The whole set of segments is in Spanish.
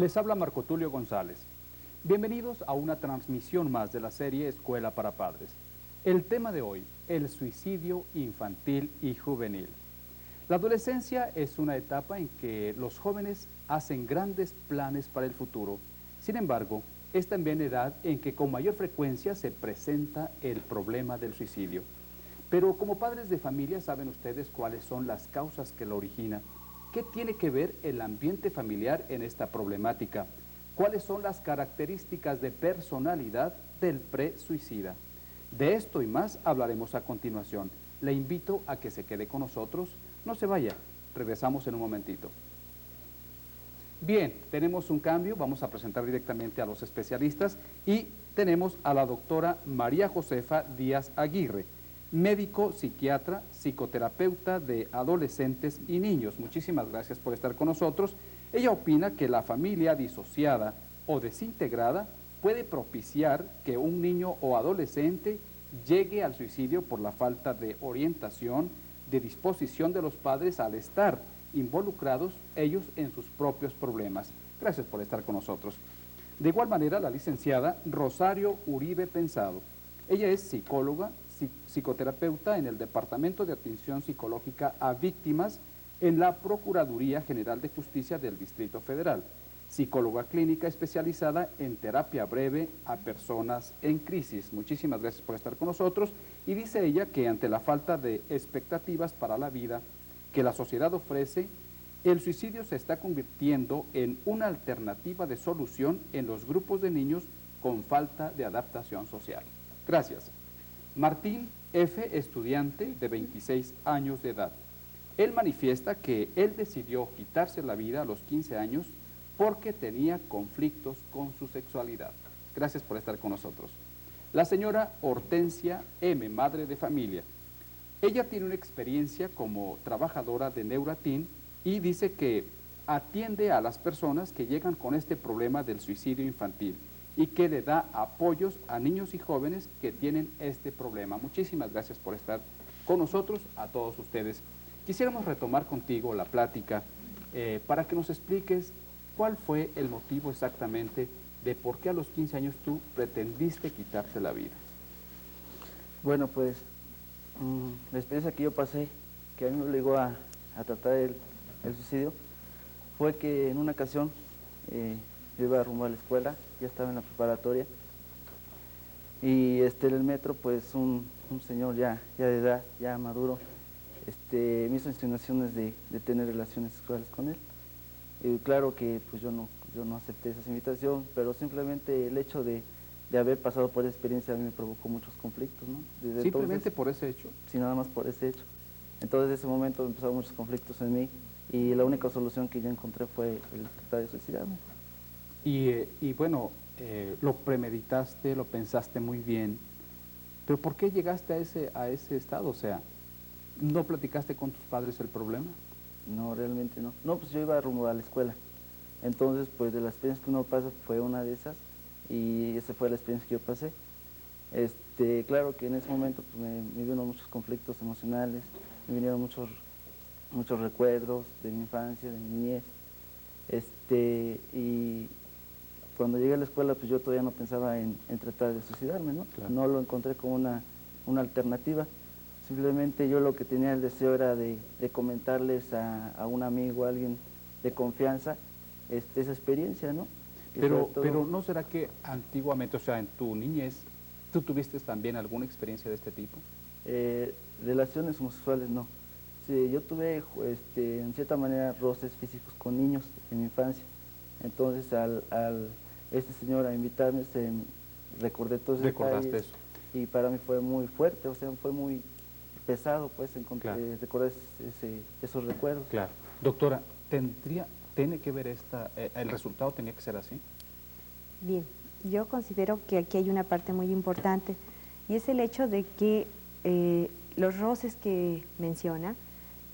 Les habla Marco Tulio González. Bienvenidos a una transmisión más de la serie Escuela para Padres. El tema de hoy, el suicidio infantil y juvenil. La adolescencia es una etapa en que los jóvenes hacen grandes planes para el futuro. Sin embargo, es también la edad en que con mayor frecuencia se presenta el problema del suicidio. Pero como padres de familia, ¿saben ustedes cuáles son las causas que lo originan? ¿Qué tiene que ver el ambiente familiar en esta problemática? ¿Cuáles son las características de personalidad del pre-suicida? De esto y más hablaremos a continuación. Le invito a que se quede con nosotros. No se vaya, regresamos en un momentito. Bien, tenemos un cambio, vamos a presentar directamente a los especialistas y tenemos a la doctora María Josefa Díaz Aguirre, médico, psiquiatra, psicoterapeuta de adolescentes y niños. Muchísimas gracias por estar con nosotros. Ella opina que la familia disociada o desintegrada puede propiciar que un niño o adolescente llegue al suicidio por la falta de orientación, de disposición de los padres al estar involucrados ellos en sus propios problemas. Gracias por estar con nosotros. De igual manera, la licenciada Rosario Uribe Pensado. Ella es psicóloga, psicoterapeuta en el Departamento de Atención Psicológica a Víctimas en la Procuraduría General de Justicia del Distrito Federal, psicóloga clínica especializada en terapia breve a personas en crisis. Muchísimas gracias por estar con nosotros. Y dice ella que ante la falta de expectativas para la vida que la sociedad ofrece, el suicidio se está convirtiendo en una alternativa de solución en los grupos de niños con falta de adaptación social. Gracias. Martín F., estudiante de 26 años de edad. Él manifiesta que él decidió quitarse la vida a los 15 años porque tenía conflictos con su sexualidad. Gracias por estar con nosotros. La señora Hortensia M., madre de familia. Ella tiene una experiencia como trabajadora de Neuratin y dice que atiende a las personas que llegan con este problema del suicidio infantil y que le da apoyos a niños y jóvenes que tienen este problema. Muchísimas gracias por estar con nosotros, a todos ustedes. Quisiéramos retomar contigo la plática para que nos expliques cuál fue el motivo exactamente de por qué a los 15 años tú pretendiste quitarte la vida. Bueno, pues la experiencia que yo pasé, que a mí me obligó a tratar el suicidio, fue que en una ocasión yo iba rumbo a la escuela, ya estaba en la preparatoria, y en el metro, pues un señor ya de edad, ya maduro, me hizo insinuaciones de tener relaciones sexuales con él. Y claro que pues yo no acepté esa invitación, pero simplemente el hecho de haber pasado por esa experiencia a mí me provocó muchos conflictos, ¿no? Desde ¿Simplemente entonces, por ese hecho? sí, nada más por ese hecho. Entonces, en ese momento empezaron muchos conflictos en mí y la única solución que yo encontré fue el tratar de suicidarme. Y bueno, lo premeditaste, lo pensaste muy bien, pero ¿por qué llegaste a ese estado? O sea, ¿no platicaste con tus padres el problema? No, realmente no. No, pues yo iba rumbo a la escuela. Entonces, pues de las experiencias que uno pasa fue una de esas y esa fue la experiencia que yo pasé. Claro que en ese momento pues, me vinieron muchos conflictos emocionales, me vinieron muchos recuerdos de mi infancia, de mi niñez. Y cuando llegué a la escuela, pues yo todavía no pensaba en tratar de suicidarme, ¿no? Claro. No lo encontré como una alternativa. Simplemente yo lo que tenía el deseo era de comentarles a un amigo, a alguien de confianza, esa experiencia, ¿no? Pero ¿no será que antiguamente, o sea, en tu niñez, tú tuviste también alguna experiencia de este tipo? Relaciones homosexuales, no. Sí, yo tuve, en cierta manera, roces físicos con niños en mi infancia. Entonces, este señor a invitarme, recordé todos esos ¿Recordaste detalles, eso? y para mí fue muy fuerte, o sea, fue muy pesado, pues, Claro. recordar esos recuerdos. Claro. Doctora, ¿tiene que ver el resultado tenía que ser así? Bien, yo considero que aquí hay una parte muy importante y es el hecho de que los roces que menciona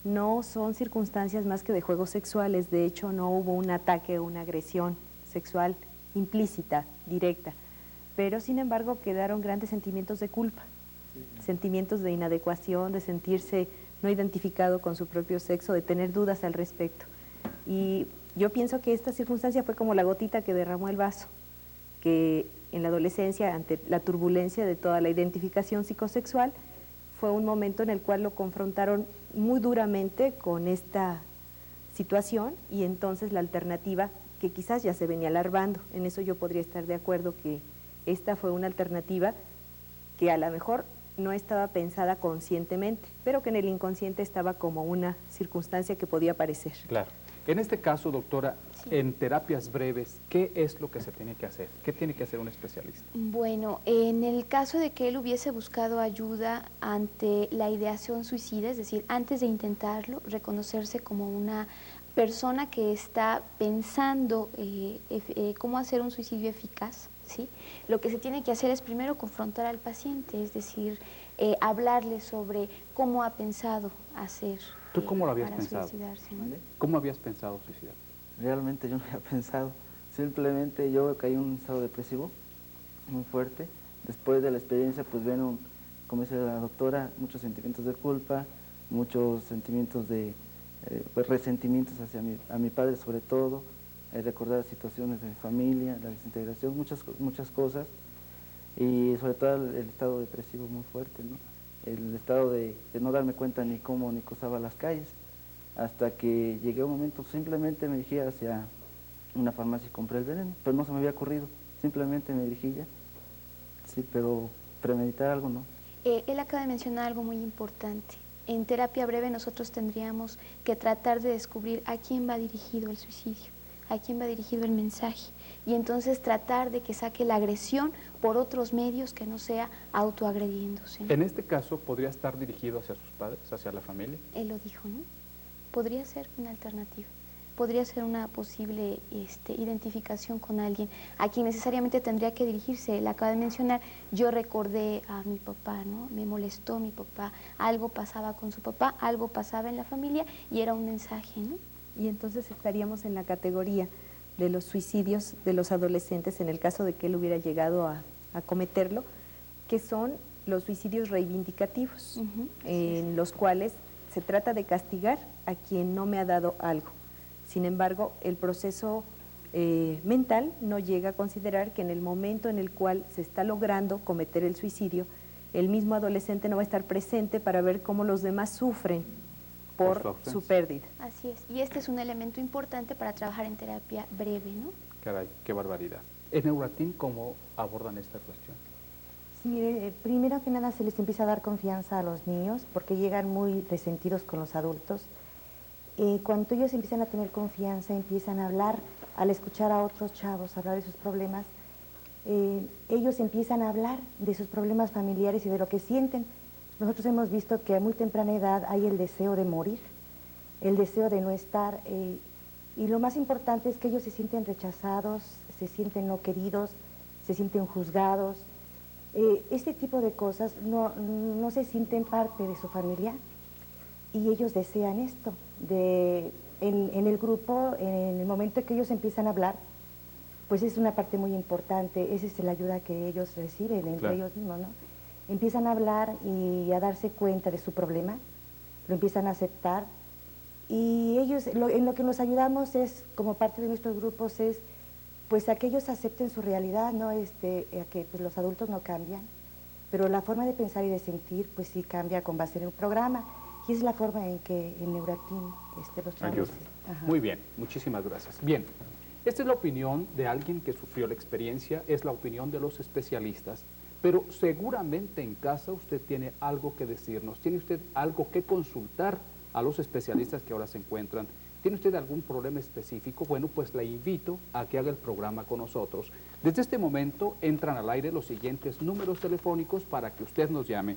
no son circunstancias más que de juegos sexuales. De hecho, no hubo un ataque o una agresión sexual implícita, directa, pero sin embargo quedaron grandes sentimientos de culpa, sentimientos de inadecuación, de sentirse no identificado con su propio sexo, de tener dudas al respecto. Y Yo pienso que esta circunstancia fue como la gotita que derramó el vaso, que en la adolescencia, ante la turbulencia de toda la identificación psicosexual, fue un momento en el cual lo confrontaron muy duramente con esta situación y entonces la alternativa que quizás ya se venía alarmando, en eso yo podría estar de acuerdo que esta fue una alternativa que a lo mejor no estaba pensada conscientemente, pero que en el inconsciente estaba como una circunstancia que podía aparecer. Claro. En este caso, doctora, en terapias breves, ¿qué es lo que se tiene que hacer? ¿Qué tiene que hacer un especialista? Bueno, en el caso de que él hubiese buscado ayuda ante la ideación suicida, es decir, antes de intentarlo, reconocerse como una persona que está pensando cómo hacer un suicidio eficaz, ¿sí? Lo que se tiene que hacer es primero confrontar al paciente, es decir, hablarle sobre cómo ha pensado hacer ¿Tú cómo lo habías para pensado? suicidarse, ¿no? ¿Vale? ¿Cómo habías pensado suicidar? Realmente yo no había pensado, simplemente yo caí en un estado depresivo muy fuerte. Después de la experiencia, pues ven, como dice la doctora, muchos sentimientos de culpa, muchos sentimientos de pues, resentimientos hacia a mi padre sobre todo, recordar situaciones de mi familia, la desintegración, muchas cosas, y sobre todo el estado depresivo muy fuerte, ¿no? El estado de no darme cuenta ni cómo ni cruzaba las calles, hasta que llegué a un momento, simplemente me dirigí hacia una farmacia y compré el veneno, pero no se me había ocurrido, simplemente me dirigí ya, sí, pero premeditar algo no. Él acaba de mencionar algo muy importante. En terapia breve nosotros tendríamos que tratar de descubrir a quién va dirigido el suicidio, a quién va dirigido el mensaje, y entonces tratar de que saque la agresión por otros medios que no sea autoagrediéndose, ¿no? En este caso, ¿podría estar dirigido hacia sus padres, hacia la familia? Él lo dijo, ¿no? Podría ser una alternativa, podría ser una posible identificación con alguien a quien necesariamente tendría que dirigirse. Él acaba de mencionar, yo recordé a mi papá, ¿no? Me molestó mi papá, algo pasaba con su papá, algo pasaba en la familia y era un mensaje, ¿no? Y entonces estaríamos en la categoría de los suicidios de los adolescentes, en el caso de que él hubiera llegado a cometerlo, que son los suicidios reivindicativos, en los cuales se trata de castigar a quien no me ha dado algo. Sin embargo, el proceso mental no llega a considerar que en el momento en el cual se está logrando cometer el suicidio, el mismo adolescente no va a estar presente para ver cómo los demás sufren por su pérdida. Así es, y este es un elemento importante para trabajar en terapia breve, ¿no? Caray, qué barbaridad. En Neuratin, ¿cómo abordan esta cuestión? Sí, mire, primero que nada se les empieza a dar confianza a los niños porque llegan muy resentidos con los adultos. Cuando ellos empiezan a tener confianza, empiezan a hablar, al escuchar a otros chavos hablar de sus problemas, ellos empiezan a hablar de sus problemas familiares y de lo que sienten. Nosotros hemos visto que a muy temprana edad hay el deseo de morir, el deseo de no estar, y lo más importante es que ellos se sienten rechazados, se sienten no queridos, se sienten juzgados. Este tipo de cosas no se sienten parte de su familia y ellos desean esto. En el grupo, en el momento que ellos empiezan a hablar, pues es una parte muy importante, esa es la ayuda que ellos reciben entre ellos mismos, ¿no? Empiezan a hablar y a darse cuenta de su problema, lo empiezan a aceptar y ellos, en lo que nos ayudamos es, como parte de nuestros grupos, es pues a que ellos acepten su realidad, ¿no? A que pues, los adultos no cambian, pero la forma de pensar y de sentir pues sí cambia con base en el programa y es la forma en que en Neuratin los chavos... Ayuda. Muy bien, muchísimas gracias. Bien, esta es la opinión de alguien que sufrió la experiencia, es la opinión de los especialistas, pero seguramente en casa usted tiene algo que decirnos, tiene usted algo que consultar a los especialistas que ahora se encuentran. ¿Tiene usted algún problema específico? Bueno, pues le invito a que haga el programa con nosotros. Desde este momento entran al aire los siguientes números telefónicos para que usted nos llame.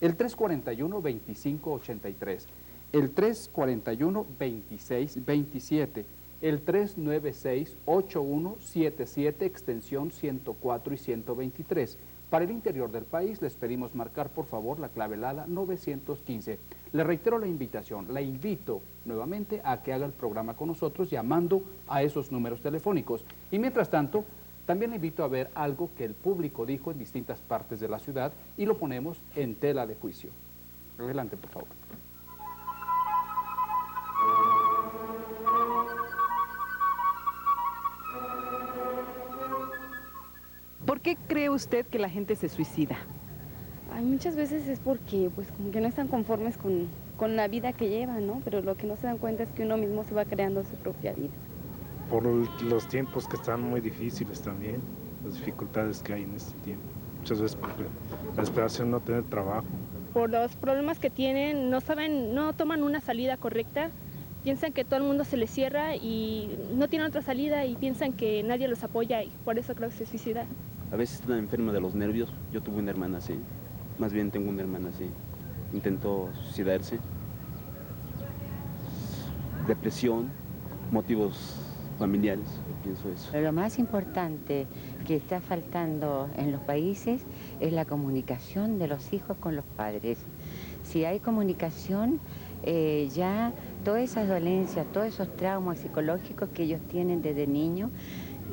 El 341-2583, el 341-2627, el 396-8177, extensión 104 y 123. Para el interior del país les pedimos marcar por favor la clave helada 915. Le reitero la invitación, la invito nuevamente a que haga el programa con nosotros llamando a esos números telefónicos. Y mientras tanto, también le invito a ver algo que el público dijo en distintas partes de la ciudad y lo ponemos en tela de juicio. Adelante, por favor. ¿Por qué cree usted que la gente se suicida? Ay, muchas veces es porque pues como que no están conformes con la vida que llevan, ¿no? Pero lo que no se dan cuenta es que uno mismo se va creando su propia vida. Por los tiempos que están muy difíciles también, las dificultades que hay en este tiempo. Muchas veces por la desesperación de no tener trabajo. Por los problemas que tienen, no toman una salida correcta, piensan que todo el mundo se les cierra y no tienen otra salida y piensan que nadie los apoya y por eso creo que se suicida. A veces están enferma de los nervios. Yo tuve una hermana así, más bien tengo una hermana así. Intentó suicidarse. Depresión, motivos familiares, pienso eso. Lo más importante que está faltando en los países es la comunicación de los hijos con los padres. Si hay comunicación, ya todas esas dolencias, todos esos traumas psicológicos que ellos tienen desde niños,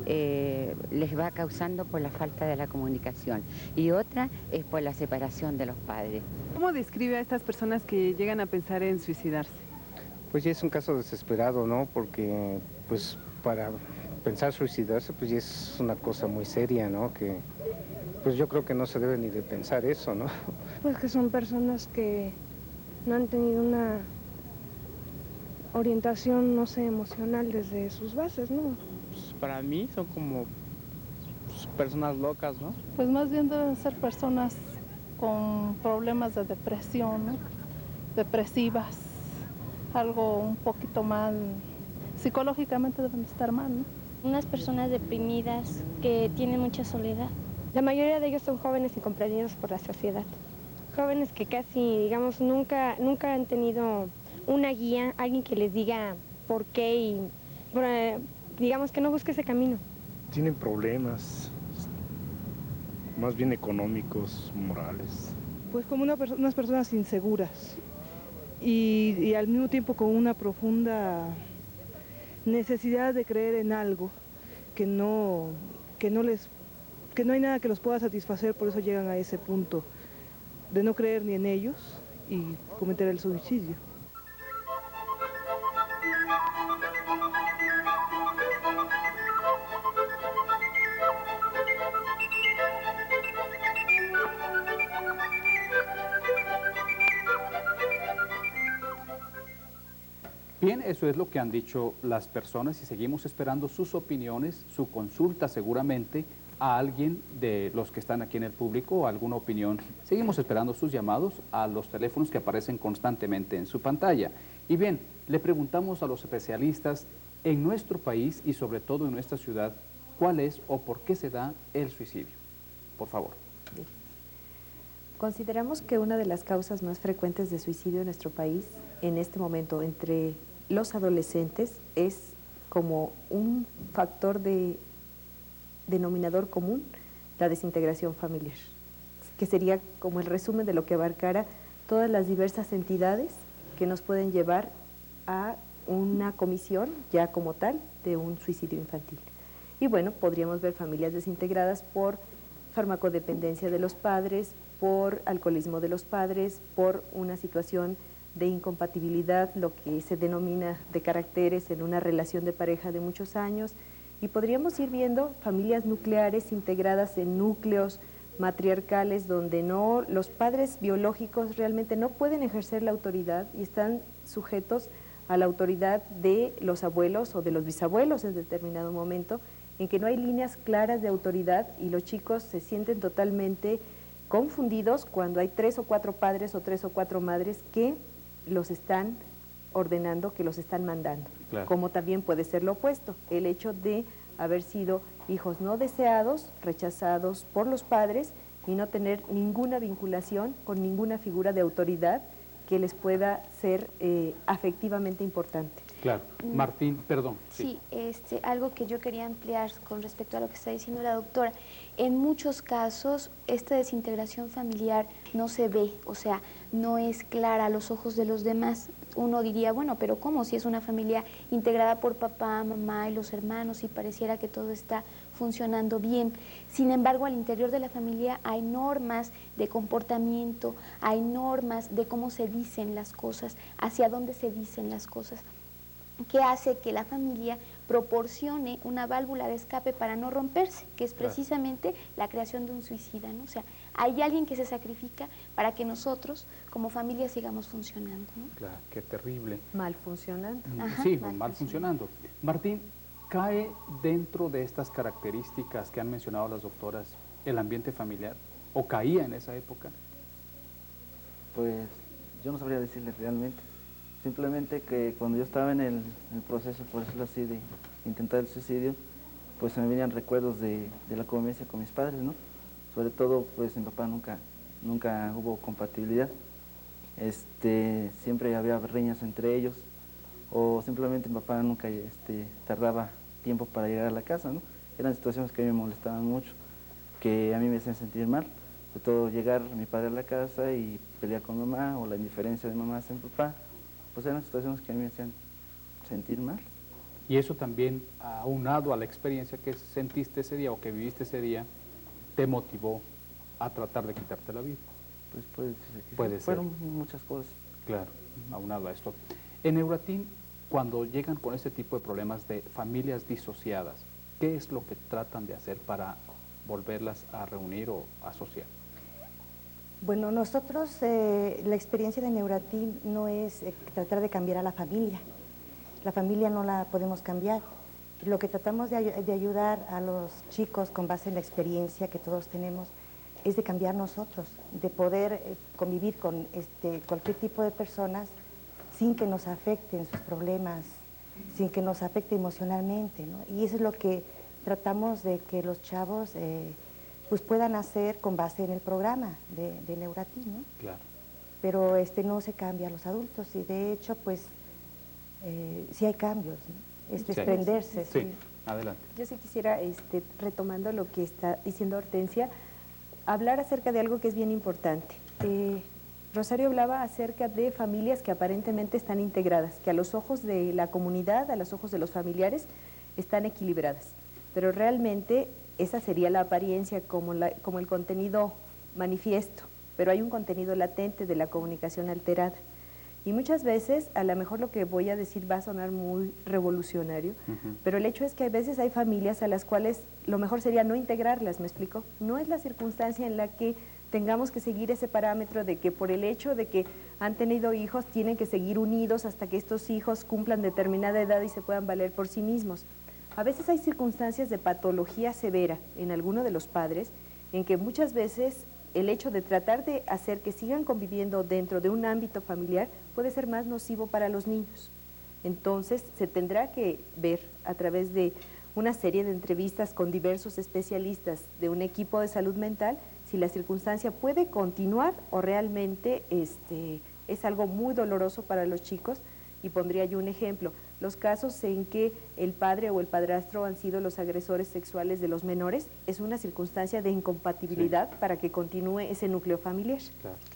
les va causando por la falta de la comunicación. Y otra es por la separación de los padres. ¿Cómo describe a estas personas que llegan a pensar en suicidarse? Pues ya es un caso desesperado, ¿no? Porque pues para pensar suicidarse pues ya es una cosa muy seria, ¿no? Que pues yo creo que no se debe ni de pensar eso, ¿no? Pues que son personas que no han tenido una orientación, no sé, emocional desde sus bases, ¿no? Pues para mí son como personas locas, ¿no? Pues más bien deben ser personas con problemas de depresión, ¿no? Depresivas, algo un poquito mal, psicológicamente deben estar mal, ¿no? Unas personas deprimidas que tienen mucha soledad. La mayoría de ellos son jóvenes incomprendidos por la sociedad. Jóvenes que casi, digamos, nunca han tenido una guía, alguien que les diga por qué y, digamos, que no busque ese camino. Tienen problemas, más bien económicos, morales. Pues como unas personas inseguras y al mismo tiempo con una profunda necesidad de creer en algo que no hay nada que los pueda satisfacer, por eso llegan a ese punto de no creer ni en ellos y cometer el suicidio. Bien, eso es lo que han dicho las personas y seguimos esperando sus opiniones, su consulta seguramente a alguien de los que están aquí en el público o alguna opinión. Seguimos esperando sus llamados a los teléfonos que aparecen constantemente en su pantalla. Y bien, le preguntamos a los especialistas en nuestro país y sobre todo en nuestra ciudad, ¿cuál es o por qué se da el suicidio? Por favor. Consideramos que una de las causas más frecuentes de suicidio en nuestro país en este momento entre los adolescentes es como un factor de denominador común la desintegración familiar, que sería como el resumen de lo que abarcara todas las diversas entidades que nos pueden llevar a una comisión ya como tal de un suicidio infantil. Y bueno, podríamos ver familias desintegradas por farmacodependencia de los padres, por alcoholismo de los padres, por una situación de incompatibilidad, lo que se denomina de caracteres en una relación de pareja de muchos años, y podríamos ir viendo familias nucleares integradas en núcleos matriarcales donde los padres biológicos realmente no pueden ejercer la autoridad y están sujetos a la autoridad de los abuelos o de los bisabuelos en determinado momento, en que no hay líneas claras de autoridad y los chicos se sienten totalmente confundidos cuando hay 3 o 4 padres o 3 o 4 madres que los están ordenando, que los están mandando. Claro. Como también puede ser lo opuesto, el hecho de haber sido hijos no deseados, rechazados por los padres y no tener ninguna vinculación con ninguna figura de autoridad que les pueda ser afectivamente importante. Claro. Martín, perdón. Sí, algo que yo quería ampliar con respecto a lo que está diciendo la doctora. En muchos casos, esta desintegración familiar no se ve, o sea, no es clara a los ojos de los demás. Uno diría, bueno, pero ¿cómo? Si es una familia integrada por papá, mamá y los hermanos y pareciera que todo está funcionando bien. Sin embargo, al interior de la familia hay normas de comportamiento, hay normas de cómo se dicen las cosas, hacia dónde se dicen las cosas, que hace que la familia proporcione una válvula de escape para no romperse, que es precisamente la creación de un suicida, ¿no? O sea, hay alguien que se sacrifica para que nosotros como familia sigamos funcionando, ¿no? Claro, qué terrible. Mal funcionando. Ajá, Sí, mal funcionando. Martín, ¿cae dentro de estas características que han mencionado las doctoras el ambiente familiar? ¿O caía en esa época? Pues yo no sabría decirle realmente. Simplemente que cuando yo estaba en el proceso, por decirlo así, de intentar el suicidio, pues se me venían recuerdos de la convivencia con mis padres, ¿no? Sobre todo, pues mi papá nunca hubo compatibilidad. Siempre había riñas entre ellos, o simplemente mi papá nunca tardaba tiempo para llegar a la casa, ¿no? Eran situaciones que a mí me molestaban mucho, que a mí me hacían sentir mal. Sobre todo llegar mi padre a la casa y pelear con mamá, o la indiferencia de mamá hacia mi papá, pues eran situaciones que a mí me hacían sentir mal. Y eso también, aunado a la experiencia que sentiste ese día o que viviste ese día, te motivó a tratar de quitarte la vida. Pues puede ser. Fueron muchas cosas. Claro, aunado a esto. En Euratin, cuando llegan con este tipo de problemas de familias disociadas, ¿qué es lo que tratan de hacer para volverlas a reunir o asociar? Bueno, nosotros, la experiencia de Neuratin no es tratar de cambiar a la familia. La familia no la podemos cambiar. Lo que tratamos de ayudar a los chicos con base en la experiencia que todos tenemos es de cambiar nosotros, de poder convivir con cualquier tipo de personas sin que nos afecten sus problemas, sin que nos afecte emocionalmente, ¿no? Y eso es lo que tratamos de que los chavos pues puedan hacer con base en el programa de Neuratin, ¿no? Claro. Pero no se cambia a los adultos y de hecho pues sí hay cambios, ¿no? Es desprenderse. Sí, sí. Adelante. Yo sí quisiera, retomando lo que está diciendo Hortensia, hablar acerca de algo que es bien importante. Rosario hablaba acerca de familias que aparentemente están integradas, que a los ojos de la comunidad, a los ojos de los familiares, están equilibradas, pero realmente esa sería la apariencia como el contenido manifiesto, pero hay un contenido latente de la comunicación alterada. Y muchas veces, a lo mejor lo que voy a decir va a sonar muy revolucionario, pero el hecho es que a veces hay familias a las cuales lo mejor sería no integrarlas, ¿me explico? No es la circunstancia en la que tengamos que seguir ese parámetro de que por el hecho de que han tenido hijos tienen que seguir unidos hasta que estos hijos cumplan determinada edad y se puedan valer por sí mismos. A veces hay circunstancias de patología severa en alguno de los padres en que muchas veces el hecho de tratar de hacer que sigan conviviendo dentro de un ámbito familiar puede ser más nocivo para los niños. Entonces se tendrá que ver a través de una serie de entrevistas con diversos especialistas de un equipo de salud mental si la circunstancia puede continuar o realmente es algo muy doloroso para los chicos. Y pondría yo un ejemplo, los casos en que el padre o el padrastro han sido los agresores sexuales de los menores, es una circunstancia de incompatibilidad para que continúe ese núcleo familiar.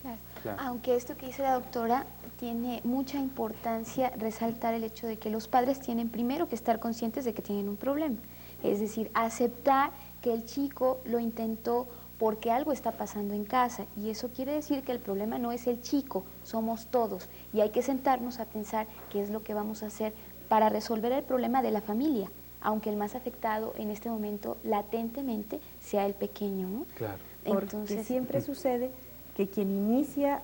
Claro. Aunque esto que dice la doctora tiene mucha importancia resaltar el hecho de que los padres tienen primero que estar conscientes de que tienen un problema, es decir, aceptar que el chico lo intentó porque algo está pasando en casa y eso quiere decir que el problema no es el chico, somos todos y hay que sentarnos a pensar qué es lo que vamos a hacer para resolver el problema de la familia, aunque el más afectado en este momento latentemente sea el pequeño, ¿no? Claro. Porque siempre sucede que quien inicia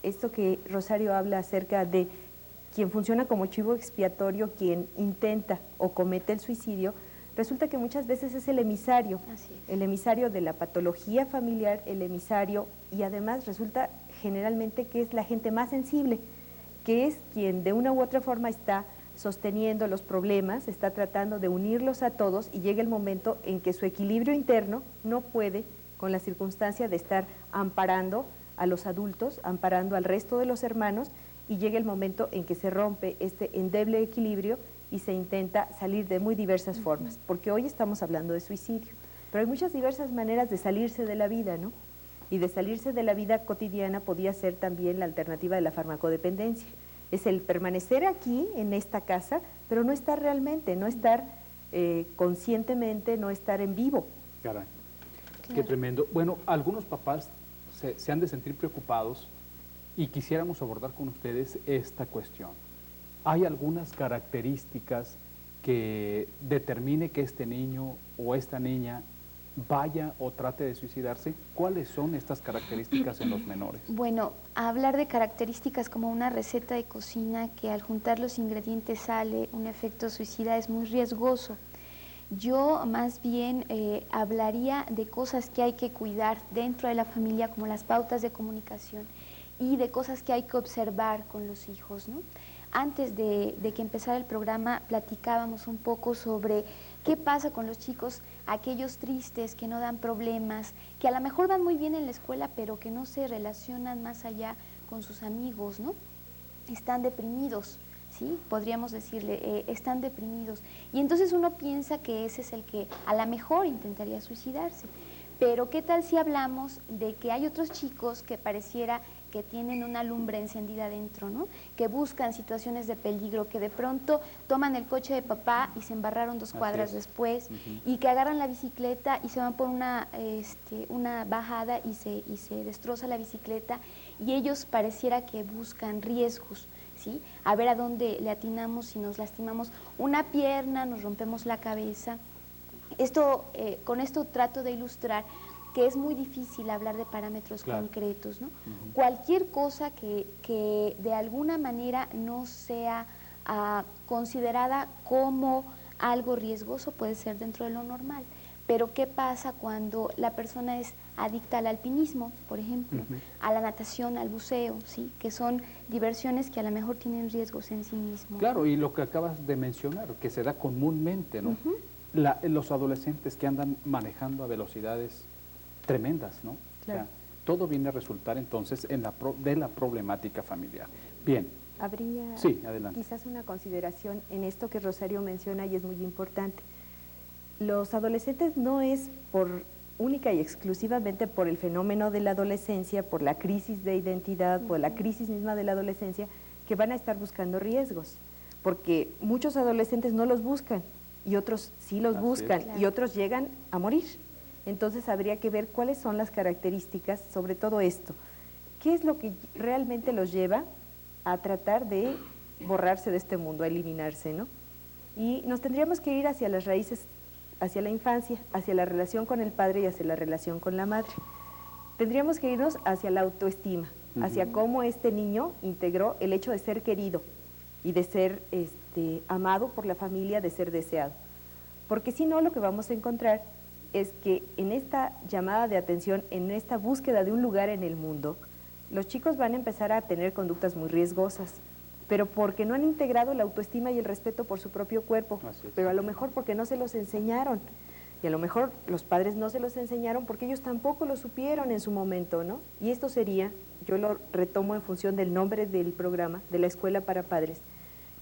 esto que Rosario habla acerca de quien funciona como chivo expiatorio, quien intenta o comete el suicidio, resulta que muchas veces es el emisario de la patología familiar, el emisario, y además resulta generalmente que es la gente más sensible, que es quien de una u otra forma está sosteniendo los problemas, está tratando de unirlos a todos y llega el momento en que su equilibrio interno no puede con la circunstancia de estar amparando a los adultos, amparando al resto de los hermanos, y llega el momento en que se rompe este endeble equilibrio y se intenta salir de muy diversas formas, porque hoy estamos hablando de suicidio, pero hay muchas diversas maneras de salirse de la vida, ¿no? Y de salirse de la vida cotidiana podía ser también la alternativa de la farmacodependencia. Es el permanecer aquí, en esta casa, pero no estar realmente, no estar conscientemente, no estar en vivo. Caray, qué tremendo. Bueno, algunos papás se han de sentir preocupados y quisiéramos abordar con ustedes esta cuestión. Hay algunas características que determine que este niño o esta niña vaya o trate de suicidarse? ¿Cuáles son estas características en los menores? Bueno, hablar de características como una receta de cocina que al juntar los ingredientes sale un efecto suicida es muy riesgoso. Yo más bien hablaría de cosas que hay que cuidar dentro de la familia, como las pautas de comunicación, y de cosas que hay que observar con los hijos, ¿no? Antes de que empezara el programa platicábamos un poco sobre qué pasa con los chicos, aquellos tristes que no dan problemas, que a lo mejor van muy bien en la escuela, pero que no se relacionan más allá con sus amigos, ¿no? Están deprimidos, ¿sí? Podríamos decirle, están deprimidos. Y entonces uno piensa que ese es el que a lo mejor intentaría suicidarse. Pero ¿qué tal si hablamos de que hay otros chicos que pareciera que tienen una lumbre encendida dentro, ¿no? Que buscan situaciones de peligro, que de pronto toman el coche de papá y se embarraron 2 cuadras después, y que agarran la bicicleta y se van por una bajada y se destroza la bicicleta, y ellos pareciera que buscan riesgos, ¿sí? A ver a dónde le atinamos si nos lastimamos una pierna, nos rompemos la cabeza. Con esto trato de ilustrar que es muy difícil hablar de parámetros concretos, ¿no? Cualquier cosa que de alguna manera no sea considerada como algo riesgoso puede ser dentro de lo normal. Pero ¿qué pasa cuando la persona es adicta al alpinismo, por ejemplo, a la natación, al buceo, ¿sí? Que son diversiones que a lo mejor tienen riesgos en sí mismos. Claro, y lo que acabas de mencionar, que se da comúnmente, ¿no? Los adolescentes que andan manejando a velocidades tremendas, ¿no? Claro. O sea, todo viene a resultar entonces de la problemática familiar. Bien. Habría quizás una consideración en esto que Rosario menciona y es muy importante. Los adolescentes no es única y exclusivamente por el fenómeno de la adolescencia, por la crisis de identidad, por la crisis misma de la adolescencia, que van a estar buscando riesgos, porque muchos adolescentes no los buscan y otros sí los buscan y otros llegan a morir. Entonces habría que ver cuáles son las características, sobre todo esto. ¿Qué es lo que realmente los lleva a tratar de borrarse de este mundo, a eliminarse, ¿no? Y nos tendríamos que ir hacia las raíces, hacia la infancia, hacia la relación con el padre y hacia la relación con la madre. Tendríamos que irnos hacia la autoestima, hacia cómo este niño integró el hecho de ser querido y de ser amado por la familia, de ser deseado. Porque si no, lo que vamos a encontrar es que en esta llamada de atención, en esta búsqueda de un lugar en el mundo, los chicos van a empezar a tener conductas muy riesgosas, pero porque no han integrado la autoestima y el respeto por su propio cuerpo, pero a lo mejor porque no se los enseñaron, y a lo mejor los padres no se los enseñaron porque ellos tampoco lo supieron en su momento, ¿no? Y esto sería, yo lo retomo en función del nombre del programa, de la Escuela para Padres,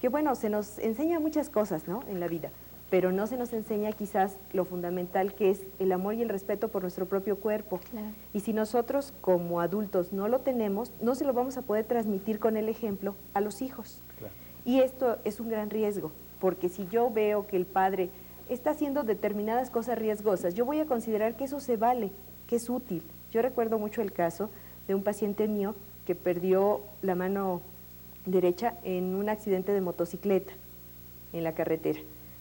que bueno, se nos enseña muchas cosas, ¿no?, en la vida, pero no se nos enseña quizás lo fundamental que es el amor y el respeto por nuestro propio cuerpo. Claro. Y si nosotros como adultos no lo tenemos, no se lo vamos a poder transmitir con el ejemplo a los hijos. Claro. Y esto es un gran riesgo, porque si yo veo que el padre está haciendo determinadas cosas riesgosas, yo voy a considerar que eso se vale, que es útil. Yo recuerdo mucho el caso de un paciente mío que perdió la mano derecha en un accidente de motocicleta en la carretera.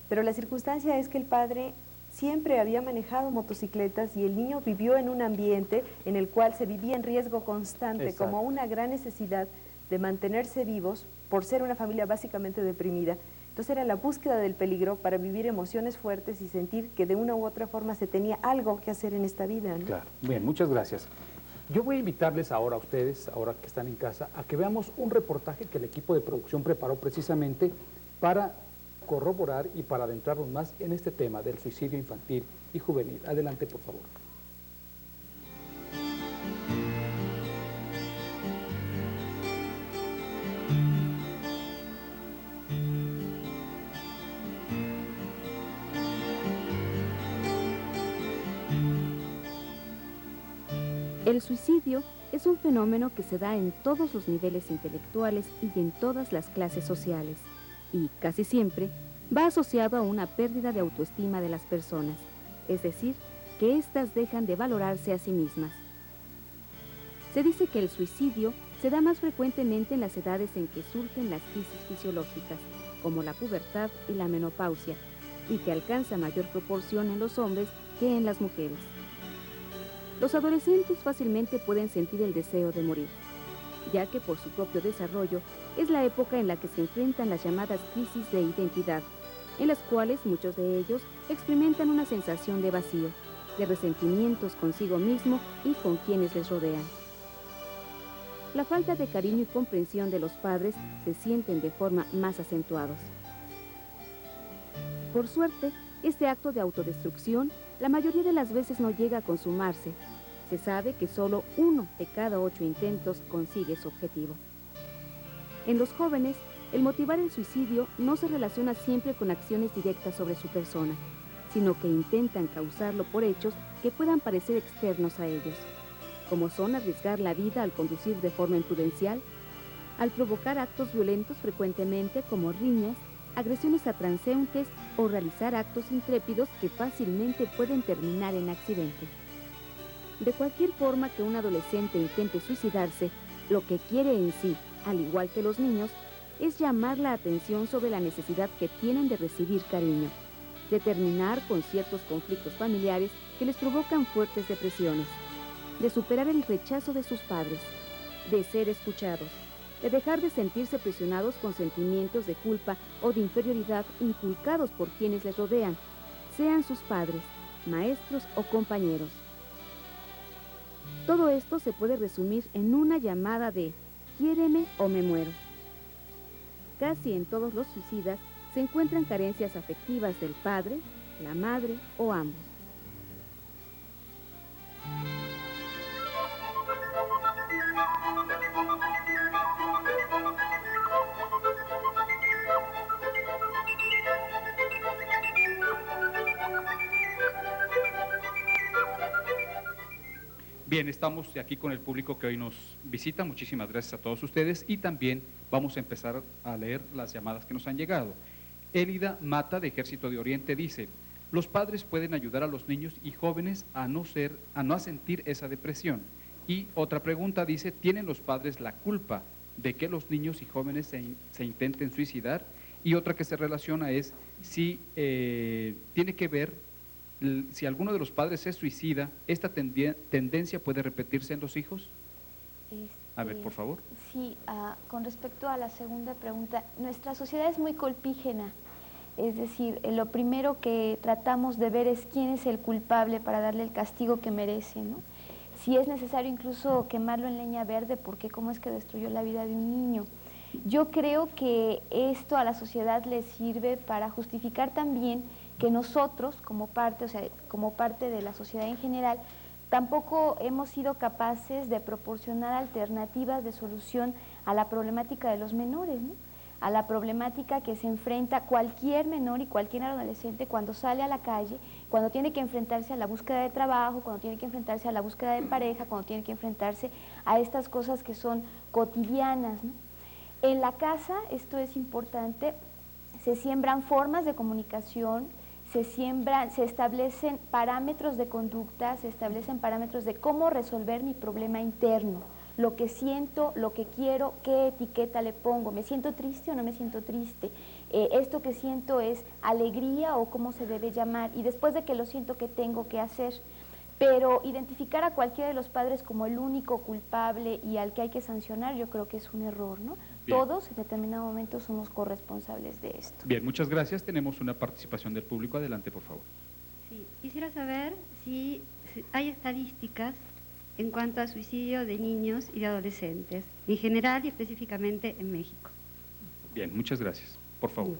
Pero la circunstancia es que el padre siempre había manejado motocicletas y el niño vivió en un ambiente en el cual se vivía en riesgo constante, como una gran necesidad de mantenerse vivos por ser una familia básicamente deprimida. Entonces era la búsqueda del peligro para vivir emociones fuertes y sentir que de una u otra forma se tenía algo que hacer en esta vida, ¿no? Claro. Bien, muchas gracias. Yo voy a invitarles ahora a ustedes, ahora que están en casa, a que veamos un reportaje que el equipo de producción preparó precisamente para corroborar y para adentrarnos más en este tema del suicidio infantil y juvenil. Adelante, por favor. El suicidio es un fenómeno que se da en todos los niveles intelectuales y en todas las clases sociales, y casi siempre va asociado a una pérdida de autoestima de las personas, es decir, que éstas dejan de valorarse a sí mismas. Se dice que el suicidio se da más frecuentemente en las edades en que surgen las crisis fisiológicas, como la pubertad y la menopausia, y que alcanza mayor proporción en los hombres que en las mujeres. Los adolescentes fácilmente pueden sentir el deseo de morir, ya que por su propio desarrollo es la época en la que se enfrentan las llamadas crisis de identidad, en las cuales muchos de ellos experimentan una sensación de vacío, de resentimientos consigo mismo y con quienes les rodean. La falta de cariño y comprensión de los padres se sienten de forma más acentuados. Por suerte, este acto de autodestrucción la mayoría de las veces no llega a consumarse. Se sabe que solo 1 de cada 8 intentos consigue su objetivo. En los jóvenes, el motivar el suicidio no se relaciona siempre con acciones directas sobre su persona, sino que intentan causarlo por hechos que puedan parecer externos a ellos, como son arriesgar la vida al conducir de forma imprudencial, al provocar actos violentos frecuentemente como riñas, agresiones a transeúntes o realizar actos intrépidos que fácilmente pueden terminar en accidente. De cualquier forma que un adolescente intente suicidarse, lo que quiere en sí, al igual que los niños, es llamar la atención sobre la necesidad que tienen de recibir cariño, de terminar con ciertos conflictos familiares que les provocan fuertes depresiones, de superar el rechazo de sus padres, de ser escuchados, de dejar de sentirse presionados con sentimientos de culpa o de inferioridad inculcados por quienes les rodean, sean sus padres, maestros o compañeros. Todo esto se puede resumir en una llamada de «quiéreme o me muero». Casi en todos los suicidas se encuentran carencias afectivas del padre, la madre o ambos. Bien, estamos aquí con el público que hoy nos visita. Muchísimas gracias a todos ustedes y también vamos a empezar a leer las llamadas que nos han llegado. Elida Mata, de Ejército de Oriente, dice: los padres pueden ayudar a los niños y jóvenes a no sentir esa depresión. Y otra pregunta dice: ¿tienen los padres la culpa de que los niños y jóvenes se intenten suicidar? Y otra que se relaciona es si tiene que ver, si alguno de los padres se suicida, ¿esta tendencia puede repetirse en los hijos? A ver, por favor. Sí, con respecto a la segunda pregunta, nuestra sociedad es muy colpígena, es decir, lo primero que tratamos de ver es quién es el culpable para darle el castigo que merece, ¿no? Si es necesario incluso quemarlo en leña verde, porque cómo es que destruyó la vida de un niño. Yo creo que esto a la sociedad le sirve para justificar también que nosotros, como parte de la sociedad en general, tampoco hemos sido capaces de proporcionar alternativas de solución a la problemática de los menores, ¿no? A la problemática que se enfrenta cualquier menor y cualquier adolescente cuando sale a la calle, cuando tiene que enfrentarse a la búsqueda de trabajo, cuando tiene que enfrentarse a la búsqueda de pareja, cuando tiene que enfrentarse a estas cosas que son cotidianas, ¿no? En la casa, esto es importante, se siembran formas de comunicación, se establecen parámetros de conducta, se establecen parámetros de cómo resolver mi problema interno, lo que siento, lo que quiero, qué etiqueta le pongo, ¿me siento triste o no me siento triste? Esto que siento es alegría o cómo se debe llamar, y después de que lo siento, ¿qué tengo que hacer? Pero identificar a cualquiera de los padres como el único culpable y al que hay que sancionar, yo creo que es un error, ¿no? Bien. Todos en determinado momento somos corresponsables de esto. Bien, muchas gracias. Tenemos una participación del público. Adelante, por favor. Sí, quisiera saber si hay estadísticas en cuanto a suicidio de niños y de adolescentes, en general y específicamente en México. Bien, muchas gracias. Por favor.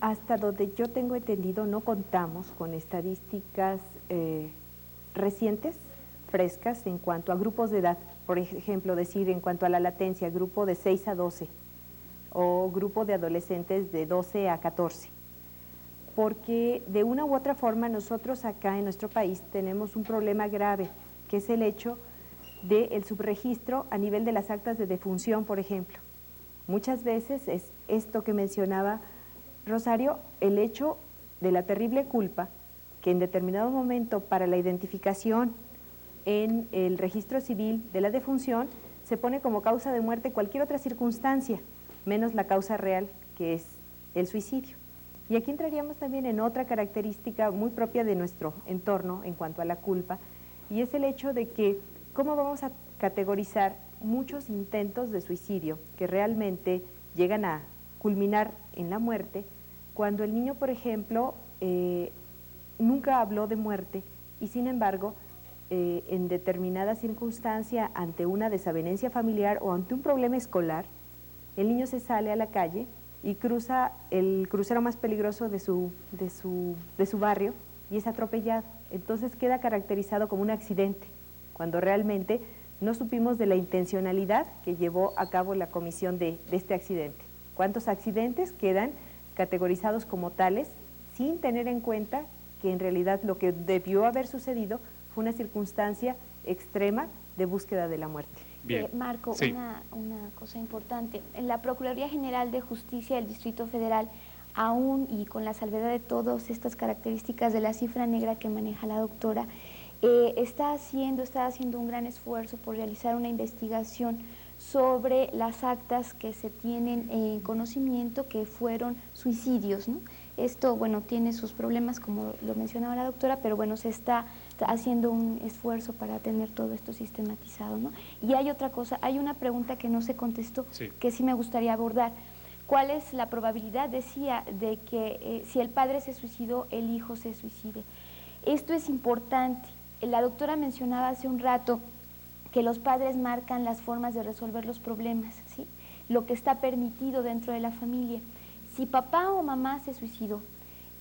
Hasta donde yo tengo entendido, no contamos con estadísticas recientes, frescas, en cuanto a grupos de edad. Por ejemplo, decir en cuanto a la latencia, grupo de 6 a 12 o grupo de adolescentes de 12 a 14. Porque de una u otra forma nosotros acá en nuestro país tenemos un problema grave, que es el hecho del subregistro a nivel de las actas de defunción, por ejemplo. Muchas veces es esto que mencionaba Rosario, el hecho de la terrible culpa que en determinado momento para la identificación en el registro civil de la defunción se pone como causa de muerte cualquier otra circunstancia, menos la causa real que es el suicidio. Y aquí entraríamos también en otra característica muy propia de nuestro entorno en cuanto a la culpa, y es el hecho de que cómo vamos a categorizar muchos intentos de suicidio que realmente llegan a culminar en la muerte, cuando el niño, por ejemplo, nunca habló de muerte y sin embargo, en determinada circunstancia, ante una desavenencia familiar o ante un problema escolar, el niño se sale a la calle y cruza el crucero más peligroso de su barrio y es atropellado. Entonces queda caracterizado como un accidente, cuando realmente no supimos de la intencionalidad que llevó a cabo la comisión de este accidente. ¿Cuántos accidentes quedan categorizados como tales sin tener en cuenta que en realidad lo que debió haber sucedido fue una circunstancia extrema de búsqueda de la muerte? Bien. Marco, sí. Una cosa importante. En la Procuraduría General de Justicia del Distrito Federal, aún y con la salvedad de todas estas características de la cifra negra que maneja la doctora, está haciendo un gran esfuerzo por realizar una investigación sobre las actas que se tienen en conocimiento que fueron suicidios, ¿no? Esto, bueno, tiene sus problemas, como lo mencionaba la doctora, pero bueno, se está haciendo un esfuerzo para tener todo esto sistematizado, ¿no? Y hay otra cosa, hay una pregunta que no se contestó, sí, que sí me gustaría abordar. ¿Cuál es la probabilidad, decía, de que si el padre se suicidó, el hijo se suicide? Esto es importante. La doctora mencionaba hace un rato que los padres marcan las formas de resolver los problemas, ¿sí? Lo que está permitido dentro de la familia. Si papá o mamá se suicidó,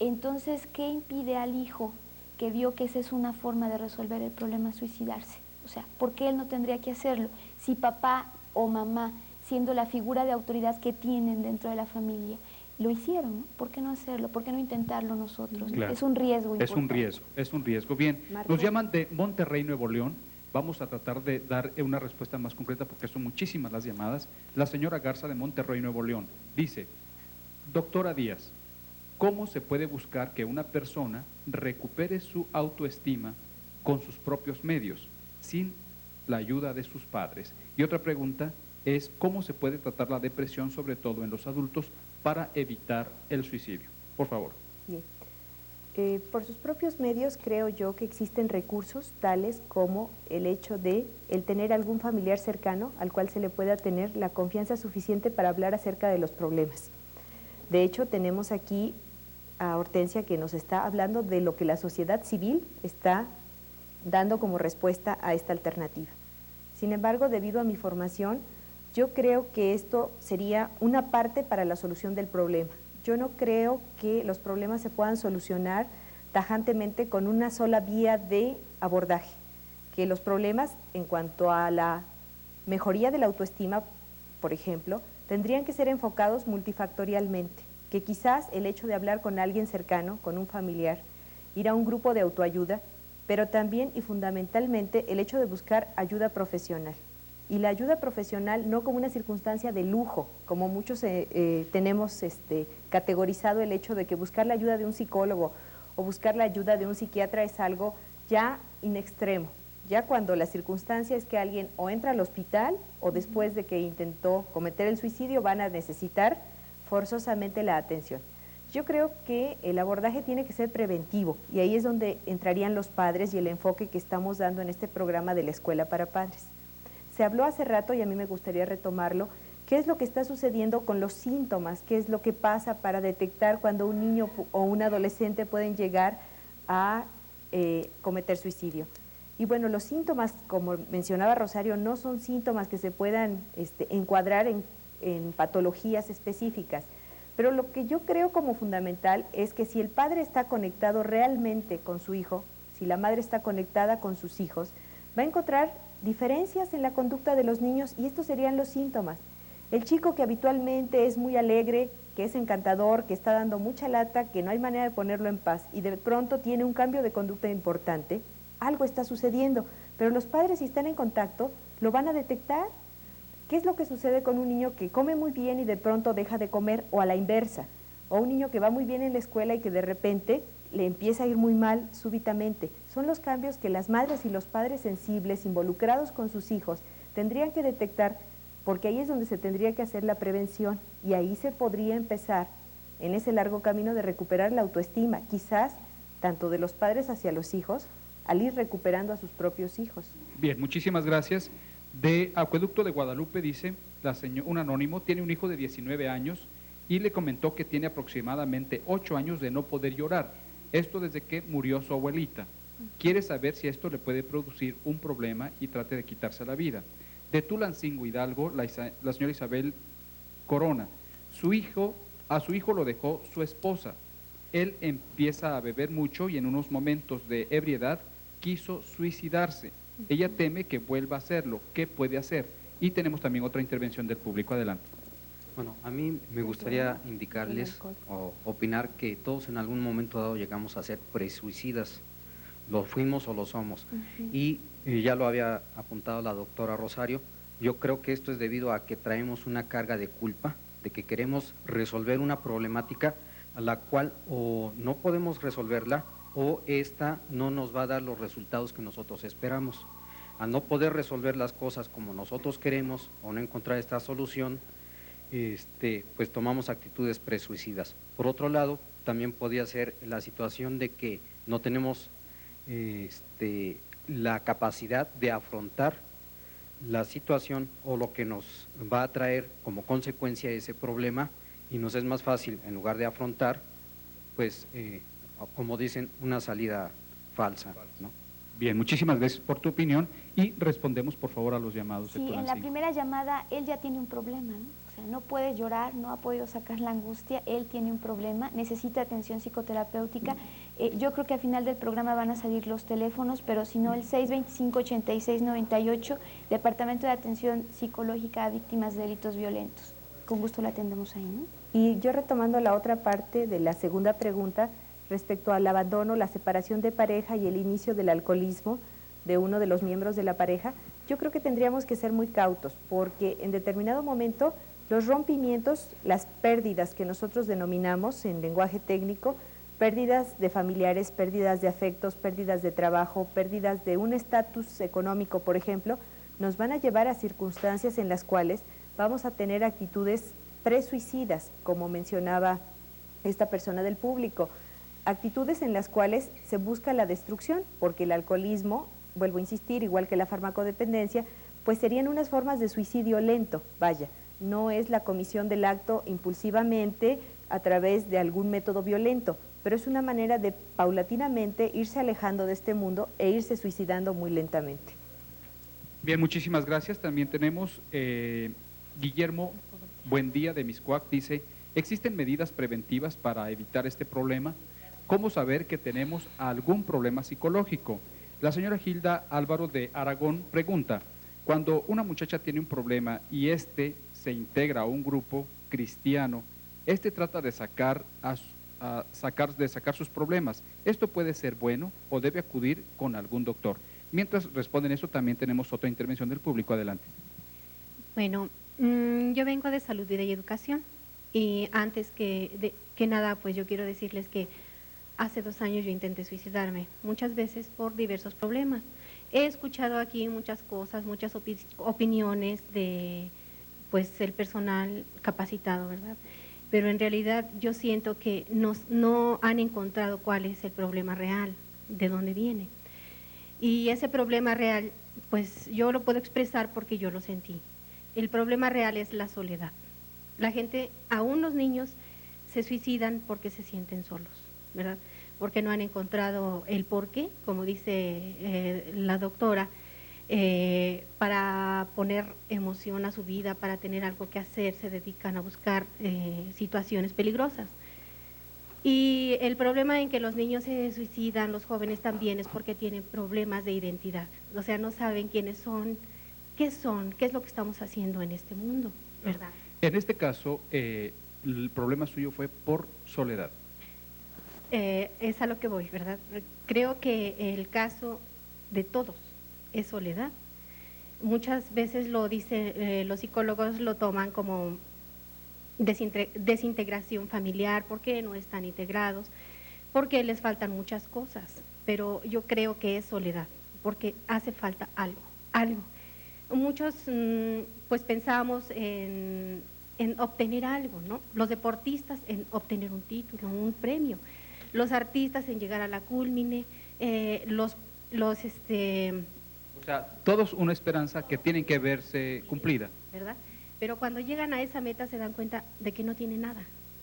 entonces, ¿qué impide al hijo que vio que esa es una forma de resolver el problema suicidarse? O sea, ¿por qué él no tendría que hacerlo? Si papá o mamá, siendo la figura de autoridad que tienen dentro de la familia, lo hicieron, ¿no? ¿Por qué no hacerlo? ¿Por qué no intentarlo nosotros? Claro. Es un riesgo importante. Es un riesgo. Bien, Marco. Nos llaman de Monterrey, Nuevo León. Vamos a tratar de dar una respuesta más concreta porque son muchísimas las llamadas. La señora Garza de Monterrey, Nuevo León, dice: doctora Díaz, ¿cómo se puede buscar que una persona recupere su autoestima con sus propios medios, sin la ayuda de sus padres? Y otra pregunta es: ¿cómo se puede tratar la depresión, sobre todo en los adultos, para evitar el suicidio? Por favor. Bien. Por sus propios medios creo yo que existen recursos tales como el hecho de el tener algún familiar cercano al cual se le pueda tener la confianza suficiente para hablar acerca de los problemas. De hecho, tenemos aquí a Hortensia que nos está hablando de lo que la sociedad civil está dando como respuesta a esta alternativa. Sin embargo, debido a mi formación, yo creo que esto sería una parte para la solución del problema. Yo no creo que los problemas se puedan solucionar tajantemente con una sola vía de abordaje, que los problemas en cuanto a la mejoría de la autoestima, por ejemplo, tendrían que ser enfocados multifactorialmente, que quizás el hecho de hablar con alguien cercano, con un familiar, ir a un grupo de autoayuda, pero también y fundamentalmente el hecho de buscar ayuda profesional. Y la ayuda profesional no como una circunstancia de lujo, como muchos tenemos categorizado el hecho de que buscar la ayuda de un psicólogo o buscar la ayuda de un psiquiatra es algo ya in extremo. Ya cuando la circunstancia es que alguien o entra al hospital o después de que intentó cometer el suicidio van a necesitar forzosamente la atención. Yo creo que el abordaje tiene que ser preventivo y ahí es donde entrarían los padres y el enfoque que estamos dando en este programa de la Escuela para Padres. Se habló hace rato y a mí me gustaría retomarlo, qué es lo que está sucediendo con los síntomas, qué es lo que pasa para detectar cuando un niño o un adolescente pueden llegar a cometer suicidio. Y bueno, los síntomas, como mencionaba Rosario, no son síntomas que se puedan encuadrar en patologías específicas, pero lo que yo creo como fundamental es que si el padre está conectado realmente con su hijo, si la madre está conectada con sus hijos, va a encontrar diferencias en la conducta de los niños y estos serían los síntomas. El chico que habitualmente es muy alegre, que es encantador, que está dando mucha lata, que no hay manera de ponerlo en paz y de pronto tiene un cambio de conducta importante, algo está sucediendo, pero los padres si están en contacto lo van a detectar. ¿Qué es lo que sucede con un niño que come muy bien y de pronto deja de comer o a la inversa? O un niño que va muy bien en la escuela y que de repente le empieza a ir muy mal súbitamente. Son los cambios que las madres y los padres sensibles, involucrados con sus hijos, tendrían que detectar porque ahí es donde se tendría que hacer la prevención y ahí se podría empezar en ese largo camino de recuperar la autoestima, quizás tanto de los padres hacia los hijos, al ir recuperando a sus propios hijos. Bien, muchísimas gracias. De Acueducto de Guadalupe dice, un anónimo, tiene un hijo de 19 años y le comentó que tiene aproximadamente 8 años de no poder llorar, esto desde que murió su abuelita. Quiere saber si esto le puede producir un problema y trate de quitarse la vida. De Tulancingo, Hidalgo, la señora Isabel Corona, a su hijo lo dejó su esposa. Él empieza a beber mucho y en unos momentos de ebriedad quiso suicidarse. Ella teme que vuelva a hacerlo. ¿Qué puede hacer? Y tenemos también otra intervención del público. Adelante. Bueno, a mí me gustaría indicarles o opinar que todos en algún momento dado llegamos a ser presuicidas. Lo fuimos o lo somos. Y ya lo había apuntado la doctora Rosario, yo creo que esto es debido a que traemos una carga de culpa, de que queremos resolver una problemática a la cual o no podemos resolverla o esta no nos va a dar los resultados que nosotros esperamos. Al no poder resolver las cosas como nosotros queremos o no encontrar esta solución, pues tomamos actitudes presuicidas. Por otro lado, también podría ser la situación de que no tenemos la capacidad de afrontar la situación o lo que nos va a traer como consecuencia ese problema y nos es más fácil, en lugar de afrontar, pues, como dicen, una salida falsa, ¿no? Bien, muchísimas gracias por tu opinión y respondemos por favor a los llamados. Sí, en la primera llamada él ya tiene un problema, ¿no? O sea, no puede llorar, no ha podido sacar la angustia, él tiene un problema, necesita atención psicoterapéutica. Yo creo que al final del programa van a salir los teléfonos, pero si no, el 625-8698, Departamento de Atención Psicológica a Víctimas de Delitos Violentos. Con gusto la atendemos ahí, ¿no? Y yo retomando la otra parte de la segunda pregunta, respecto al abandono, la separación de pareja y el inicio del alcoholismo de uno de los miembros de la pareja, yo creo que tendríamos que ser muy cautos, porque en determinado momento los rompimientos, las pérdidas que nosotros denominamos en lenguaje técnico, pérdidas de familiares, pérdidas de afectos, pérdidas de trabajo, pérdidas de un estatus económico, por ejemplo, nos van a llevar a circunstancias en las cuales vamos a tener actitudes presuicidas, como mencionaba esta persona del público, actitudes en las cuales se busca la destrucción, porque el alcoholismo, vuelvo a insistir, igual que la farmacodependencia, pues serían unas formas de suicidio lento, vaya, no es la comisión del acto impulsivamente a través de algún método violento, pero es una manera de paulatinamente irse alejando de este mundo e irse suicidando muy lentamente. Bien, muchísimas gracias. También tenemos Guillermo Buendía de Miscuac, dice, ¿existen medidas preventivas para evitar este problema? ¿Cómo saber que tenemos algún problema psicológico? La señora Gilda Álvaro de Aragón pregunta, cuando una muchacha tiene un problema y se integra a un grupo cristiano, trata de sacar sus problemas, ¿esto puede ser bueno o debe acudir con algún doctor? Mientras responden eso, también tenemos otra intervención del público. Adelante. Bueno, yo vengo de Salud, Vida y Educación y antes que nada, pues yo quiero decirles que hace 2 años yo intenté suicidarme, muchas veces por diversos problemas. He escuchado aquí muchas cosas, muchas opiniones de pues el personal capacitado, ¿verdad? Pero en realidad yo siento que no han encontrado cuál es el problema real, de dónde viene. Y ese problema real, pues yo lo puedo expresar porque yo lo sentí. El problema real es la soledad. La gente, aún los niños, se suicidan porque se sienten solos, ¿verdad? Porque no han encontrado el porqué, como dice la doctora, para poner emoción a su vida, para tener algo que hacer, se dedican a buscar situaciones peligrosas. Y el problema en que los niños se suicidan, los jóvenes también, es porque tienen problemas de identidad. O sea, no saben quiénes son, qué es lo que estamos haciendo en este mundo, ¿verdad? En este caso, el problema suyo fue por soledad. Es a lo que voy, ¿verdad? Creo que el caso de todos es soledad. Muchas veces lo dicen, los psicólogos lo toman como desintegración familiar, porque no están integrados, porque les faltan muchas cosas, pero yo creo que es soledad, porque hace falta algo. muchos pues pensamos en obtener algo, ¿no? Los deportistas en obtener un título, un premio, los artistas en llegar a la cúlmine, o sea, todos una esperanza que tienen que verse cumplida. ¿Verdad? Pero cuando llegan a esa meta se dan cuenta de que no tienen nada,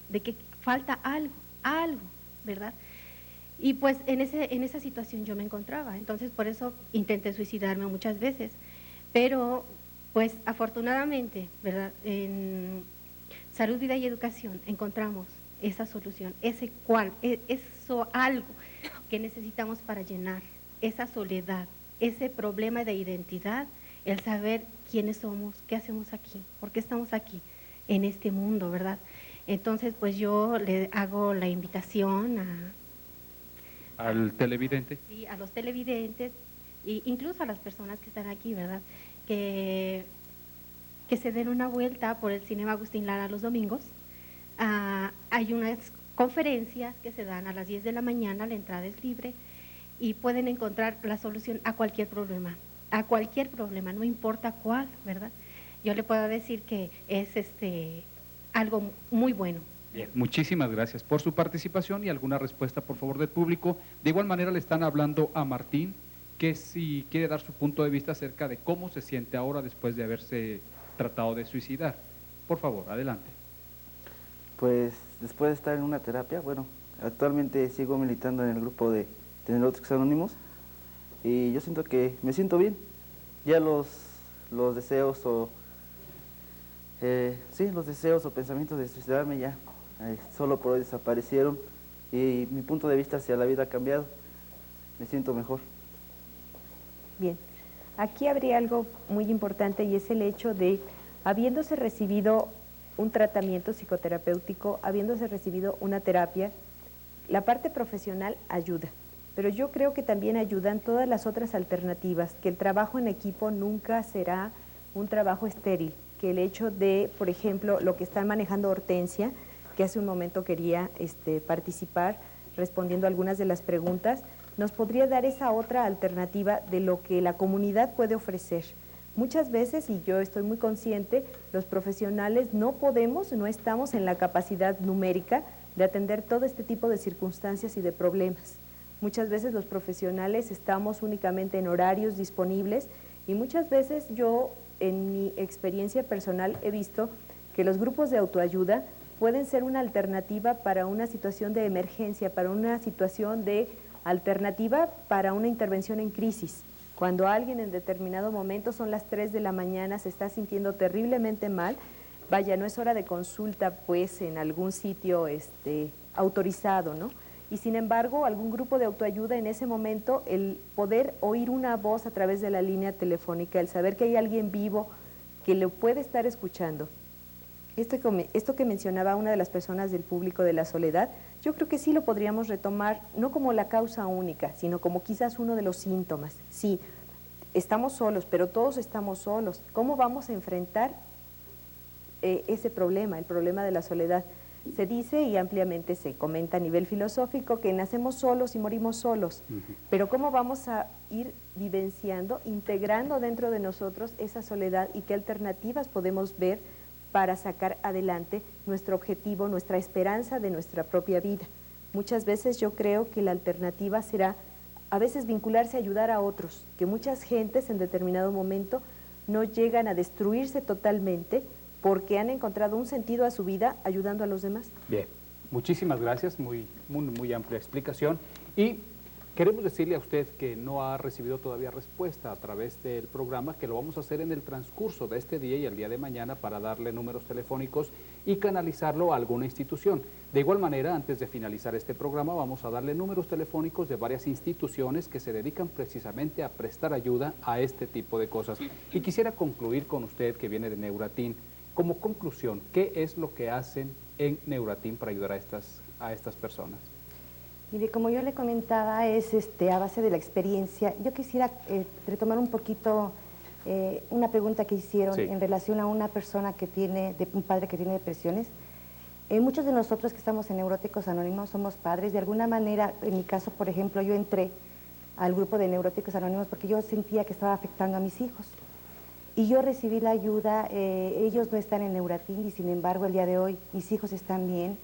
de que falta algo, ¿verdad? Y pues en esa situación yo me encontraba, entonces por eso intenté suicidarme muchas veces, pero pues afortunadamente, ¿verdad? En Salud, Vida y Educación encontramos esa solución, eso algo que necesitamos para llenar esa soledad, ese problema de identidad, el saber quiénes somos, qué hacemos aquí, por qué estamos aquí en este mundo, ¿verdad? Entonces pues yo le hago la invitación al televidente. Sí, a los televidentes e incluso a las personas que están aquí, ¿verdad? Que se den una vuelta por el Cinema Agustín Lara los domingos. Hay unas conferencias que se dan a las 10 de la mañana, la entrada es libre y pueden encontrar la solución a cualquier problema, no importa cuál, ¿verdad? Yo le puedo decir que es algo muy bueno. Bien, muchísimas gracias por su participación y alguna respuesta, por favor, del público. De igual manera le están hablando a Martín, que si quiere dar su punto de vista acerca de cómo se siente ahora después de haberse tratado de suicidar. Por favor, adelante. Pues después de estar en una terapia, bueno, actualmente sigo militando en el grupo de Neuróticos Anónimos y yo siento que me siento bien. Ya los deseos o los deseos o pensamientos de suicidarme ya solo por hoy desaparecieron y mi punto de vista hacia la vida ha cambiado. Me siento mejor. Bien, aquí habría algo muy importante y es el hecho de, habiéndose recibido un tratamiento psicoterapéutico, habiéndose recibido una terapia, la parte profesional ayuda, pero yo creo que también ayudan todas las otras alternativas, que el trabajo en equipo nunca será un trabajo estéril, que el hecho de, por ejemplo, lo que están manejando Hortensia, que hace un momento quería participar respondiendo algunas de las preguntas, nos podría dar esa otra alternativa de lo que la comunidad puede ofrecer. Muchas veces, y yo estoy muy consciente, los profesionales no estamos en la capacidad numérica de atender todo este tipo de circunstancias y de problemas. Muchas veces los profesionales estamos únicamente en horarios disponibles y muchas veces yo, en mi experiencia personal, he visto que los grupos de autoayuda pueden ser una alternativa para una situación de emergencia, para una situación de alternativa para una intervención en crisis. Cuando alguien en determinado momento, son las 3 de la mañana, se está sintiendo terriblemente mal, vaya, no es hora de consulta pues en algún sitio autorizado, ¿no? Y sin embargo, algún grupo de autoayuda en ese momento, el poder oír una voz a través de la línea telefónica, el saber que hay alguien vivo que lo puede estar escuchando. Esto que mencionaba una de las personas del público de la soledad, yo creo que sí lo podríamos retomar, no como la causa única, sino como quizás uno de los síntomas. Sí, estamos solos, pero todos estamos solos. ¿Cómo vamos a enfrentar ese problema, el problema de la soledad? Se dice y ampliamente se comenta a nivel filosófico que nacemos solos y morimos solos, pero ¿cómo vamos a ir vivenciando, integrando dentro de nosotros esa soledad y qué alternativas podemos ver para sacar adelante nuestro objetivo, nuestra esperanza de nuestra propia vida? Muchas veces yo creo que la alternativa será a veces vincularse a ayudar a otros, que muchas gentes en determinado momento no llegan a destruirse totalmente porque han encontrado un sentido a su vida ayudando a los demás. Bien, muchísimas gracias, muy amplia explicación. Y queremos decirle a usted que no ha recibido todavía respuesta a través del programa, que lo vamos a hacer en el transcurso de este día y el día de mañana para darle números telefónicos y canalizarlo a alguna institución. De igual manera, antes de finalizar este programa, vamos a darle números telefónicos de varias instituciones que se dedican precisamente a prestar ayuda a este tipo de cosas. Y quisiera concluir con usted, que viene de Neuratin. Como conclusión, ¿qué es lo que hacen en Neuratin para ayudar a estas personas? Mire, como yo le comentaba, es a base de la experiencia. Yo quisiera retomar un poquito una pregunta que hicieron en relación a una persona que tiene, un padre que tiene depresiones. Muchos de nosotros que estamos en Neuróticos Anónimos somos padres. De alguna manera, en mi caso, por ejemplo, yo entré al grupo de Neuróticos Anónimos porque yo sentía que estaba afectando a mis hijos. y yo recibí la ayuda. Ellos no están en Neuratin y sin embargo el día de hoy mis hijos están bien,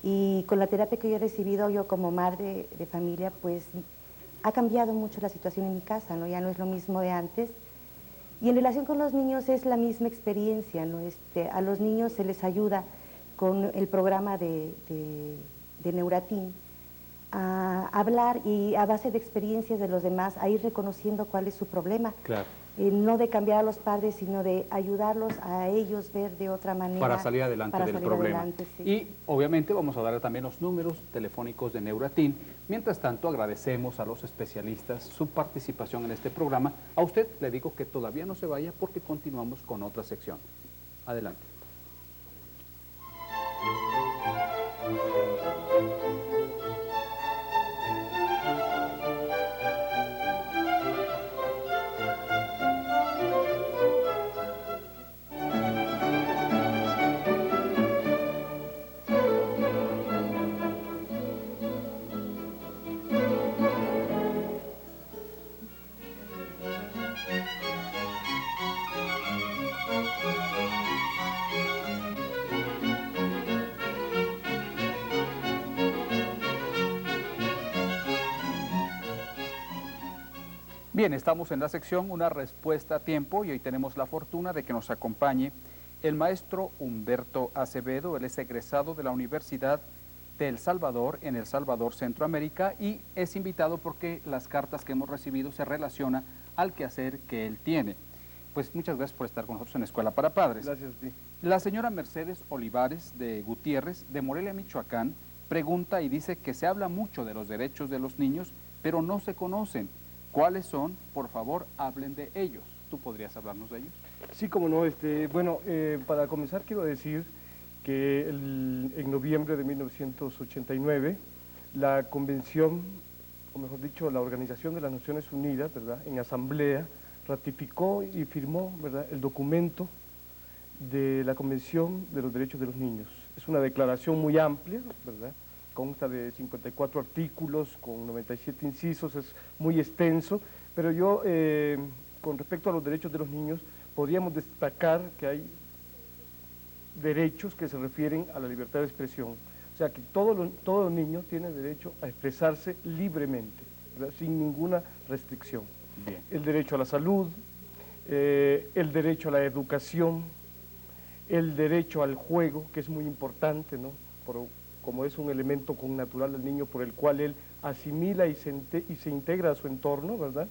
y con la terapia que yo he recibido, yo como madre de familia, pues ha cambiado mucho la situación en mi casa, ¿no? Ya no es lo mismo de antes. Y en relación con los niños es la misma experiencia, ¿no? A los niños se les ayuda con el programa de Neuratin a hablar, y a base de experiencias de los demás a ir reconociendo cuál es su problema. Claro. No de cambiar a los padres, sino de ayudarlos a ellos ver de otra manera. Para salir adelante del problema. Adelante, sí. Y obviamente vamos a dar también los números telefónicos de Neuratin. Mientras tanto, agradecemos a los especialistas su participación en este programa. A usted le digo que todavía no se vaya porque continuamos con otra sección. Adelante. Bien, estamos en la sección Una respuesta a tiempo y hoy tenemos la fortuna de que nos acompañe el maestro Humberto Acevedo. Él es egresado de la Universidad de El Salvador, en El Salvador, Centroamérica, y es invitado porque las cartas que hemos recibido se relacionan al quehacer que él tiene. Pues muchas gracias por estar con nosotros en Escuela para Padres. Gracias a ti. La señora Mercedes Olivares de Gutiérrez, de Morelia, Michoacán, pregunta y dice que se habla mucho de los derechos de los niños, pero no se conocen. ¿Cuáles son? Por favor, hablen de ellos. ¿Tú podrías hablarnos de ellos? Sí, como no. Para comenzar quiero decir que en noviembre de 1989, la Convención, o mejor dicho, la Organización de las Naciones Unidas, ¿verdad?, en asamblea, ratificó y firmó, ¿verdad?, el documento de la Convención de los Derechos de los Niños. Es una declaración muy amplia, ¿verdad?, consta de 54 artículos con 97 incisos, es muy extenso, pero yo, con respecto a los derechos de los niños, podríamos destacar que hay derechos que se refieren a la libertad de expresión. O sea, que todos los niños tienen derecho a expresarse libremente, ¿verdad?, sin ninguna restricción. Bien. El derecho a la salud, el derecho a la educación, el derecho al juego, que es muy importante, ¿no?, como es un elemento connatural del niño por el cual él asimila y se integra a su entorno, ¿verdad?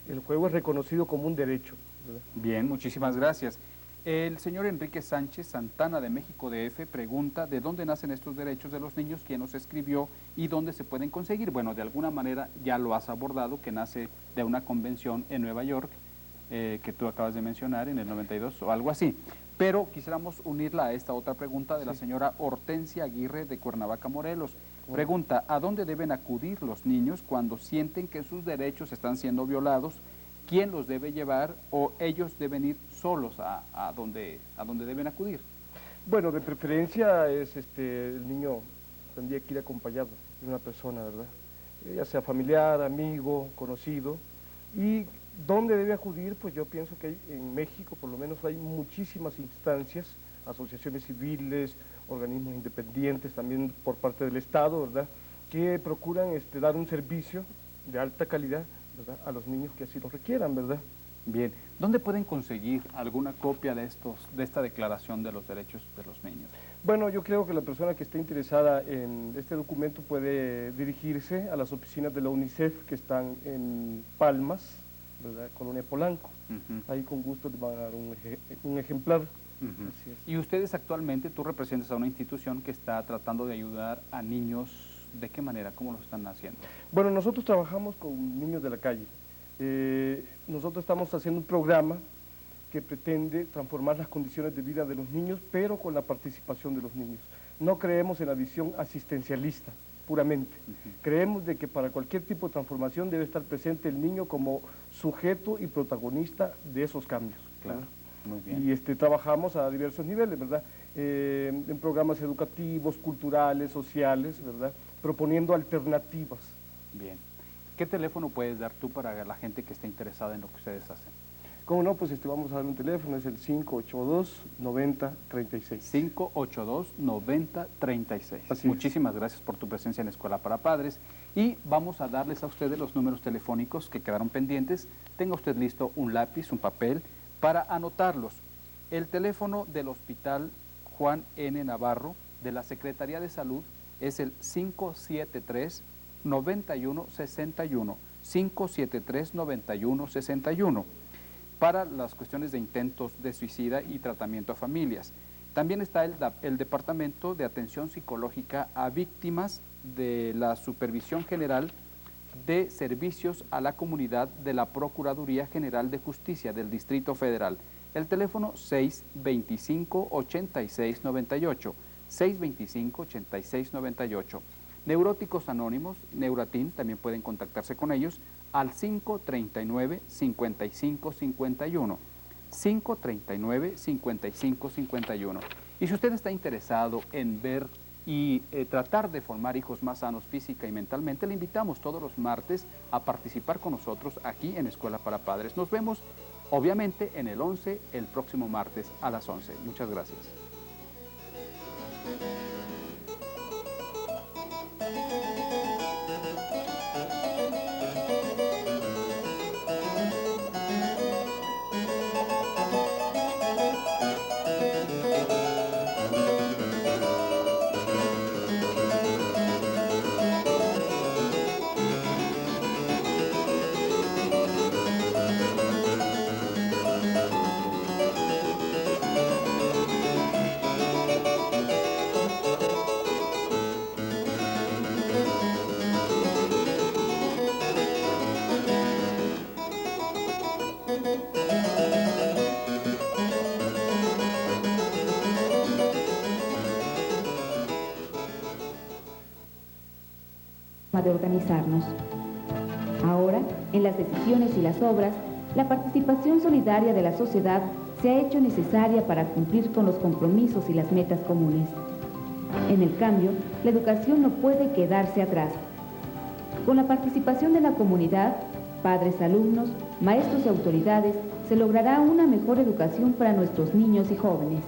El juego es reconocido como un derecho, ¿verdad? Bien, muchísimas gracias. El señor Enrique Sánchez Santana de México DF pregunta de dónde nacen estos derechos de los niños, quién los escribió y dónde se pueden conseguir. Bueno, de alguna manera ya lo has abordado, que nace de una convención en Nueva York, que tú acabas de mencionar en el 92 o algo así. Pero quisiéramos unirla a esta otra pregunta de la señora Hortensia Aguirre de Cuernavaca, Morelos. Pregunta, ¿a dónde deben acudir los niños cuando sienten que sus derechos están siendo violados? ¿Quién los debe llevar o ellos deben ir solos a donde deben acudir? Bueno, de preferencia el niño tendría que ir acompañado de una persona, ¿verdad? Ya sea familiar, amigo, conocido. Y ¿dónde debe acudir? Pues yo pienso que en México por lo menos hay muchísimas instancias, asociaciones civiles, organismos independientes también por parte del Estado, ¿verdad?, que procuran dar un servicio de alta calidad, ¿verdad?, a los niños que así lo requieran, ¿verdad? Bien, ¿dónde pueden conseguir alguna copia de esta declaración de los derechos de los niños? Bueno, yo creo que la persona que esté interesada en este documento puede dirigirse a las oficinas de la UNICEF que están en Palmas, ¿verdad?, Colonia Polanco. Ahí con gusto les van a dar un ejemplar. Así es. Y ustedes actualmente, tú representas a una institución que está tratando de ayudar a niños, ¿de qué manera? ¿Cómo lo están haciendo? Bueno, nosotros trabajamos con niños de la calle. Nosotros estamos haciendo un programa que pretende transformar las condiciones de vida de los niños, pero con la participación de los niños. No creemos en la visión asistencialista, puramente. Creemos de que para cualquier tipo de transformación debe estar presente el niño como sujeto y protagonista de esos cambios. Claro, muy bien. Y trabajamos a diversos niveles, ¿verdad? En programas educativos, culturales, sociales, ¿verdad?, proponiendo alternativas. Bien. ¿Qué teléfono puedes dar tú para la gente que esté interesada en lo que ustedes hacen? Cómo no, pues vamos a dar un teléfono, es el 582-9036. 582-9036. Muchísimas gracias por tu presencia en la Escuela para Padres y vamos a darles a ustedes los números telefónicos que quedaron pendientes. Tenga usted listo un lápiz, un papel para anotarlos. El teléfono del Hospital Juan N. Navarro de la Secretaría de Salud es el 573-9161. 573-9161 para las cuestiones de intentos de suicida y tratamiento a familias. También está el Departamento de Atención Psicológica a Víctimas de la Supervisión General de Servicios a la Comunidad de la Procuraduría General de Justicia del Distrito Federal. El teléfono 625-8698, 625-8698. Neuróticos Anónimos, Neuratin, también pueden contactarse con ellos al 539-5551, 539-5551. Y si usted está interesado en ver y tratar de formar hijos más sanos física y mentalmente, le invitamos todos los martes a participar con nosotros aquí en Escuela para Padres. Nos vemos, obviamente, en el 11, el próximo martes a las 11. Muchas gracias. De organizarnos. Ahora, en las decisiones y las obras, la participación solidaria de la sociedad se ha hecho necesaria para cumplir con los compromisos y las metas comunes. En el cambio, la educación no puede quedarse atrás. Con la participación de la comunidad, padres, alumnos, maestros y autoridades, se logrará una mejor educación para nuestros niños y jóvenes.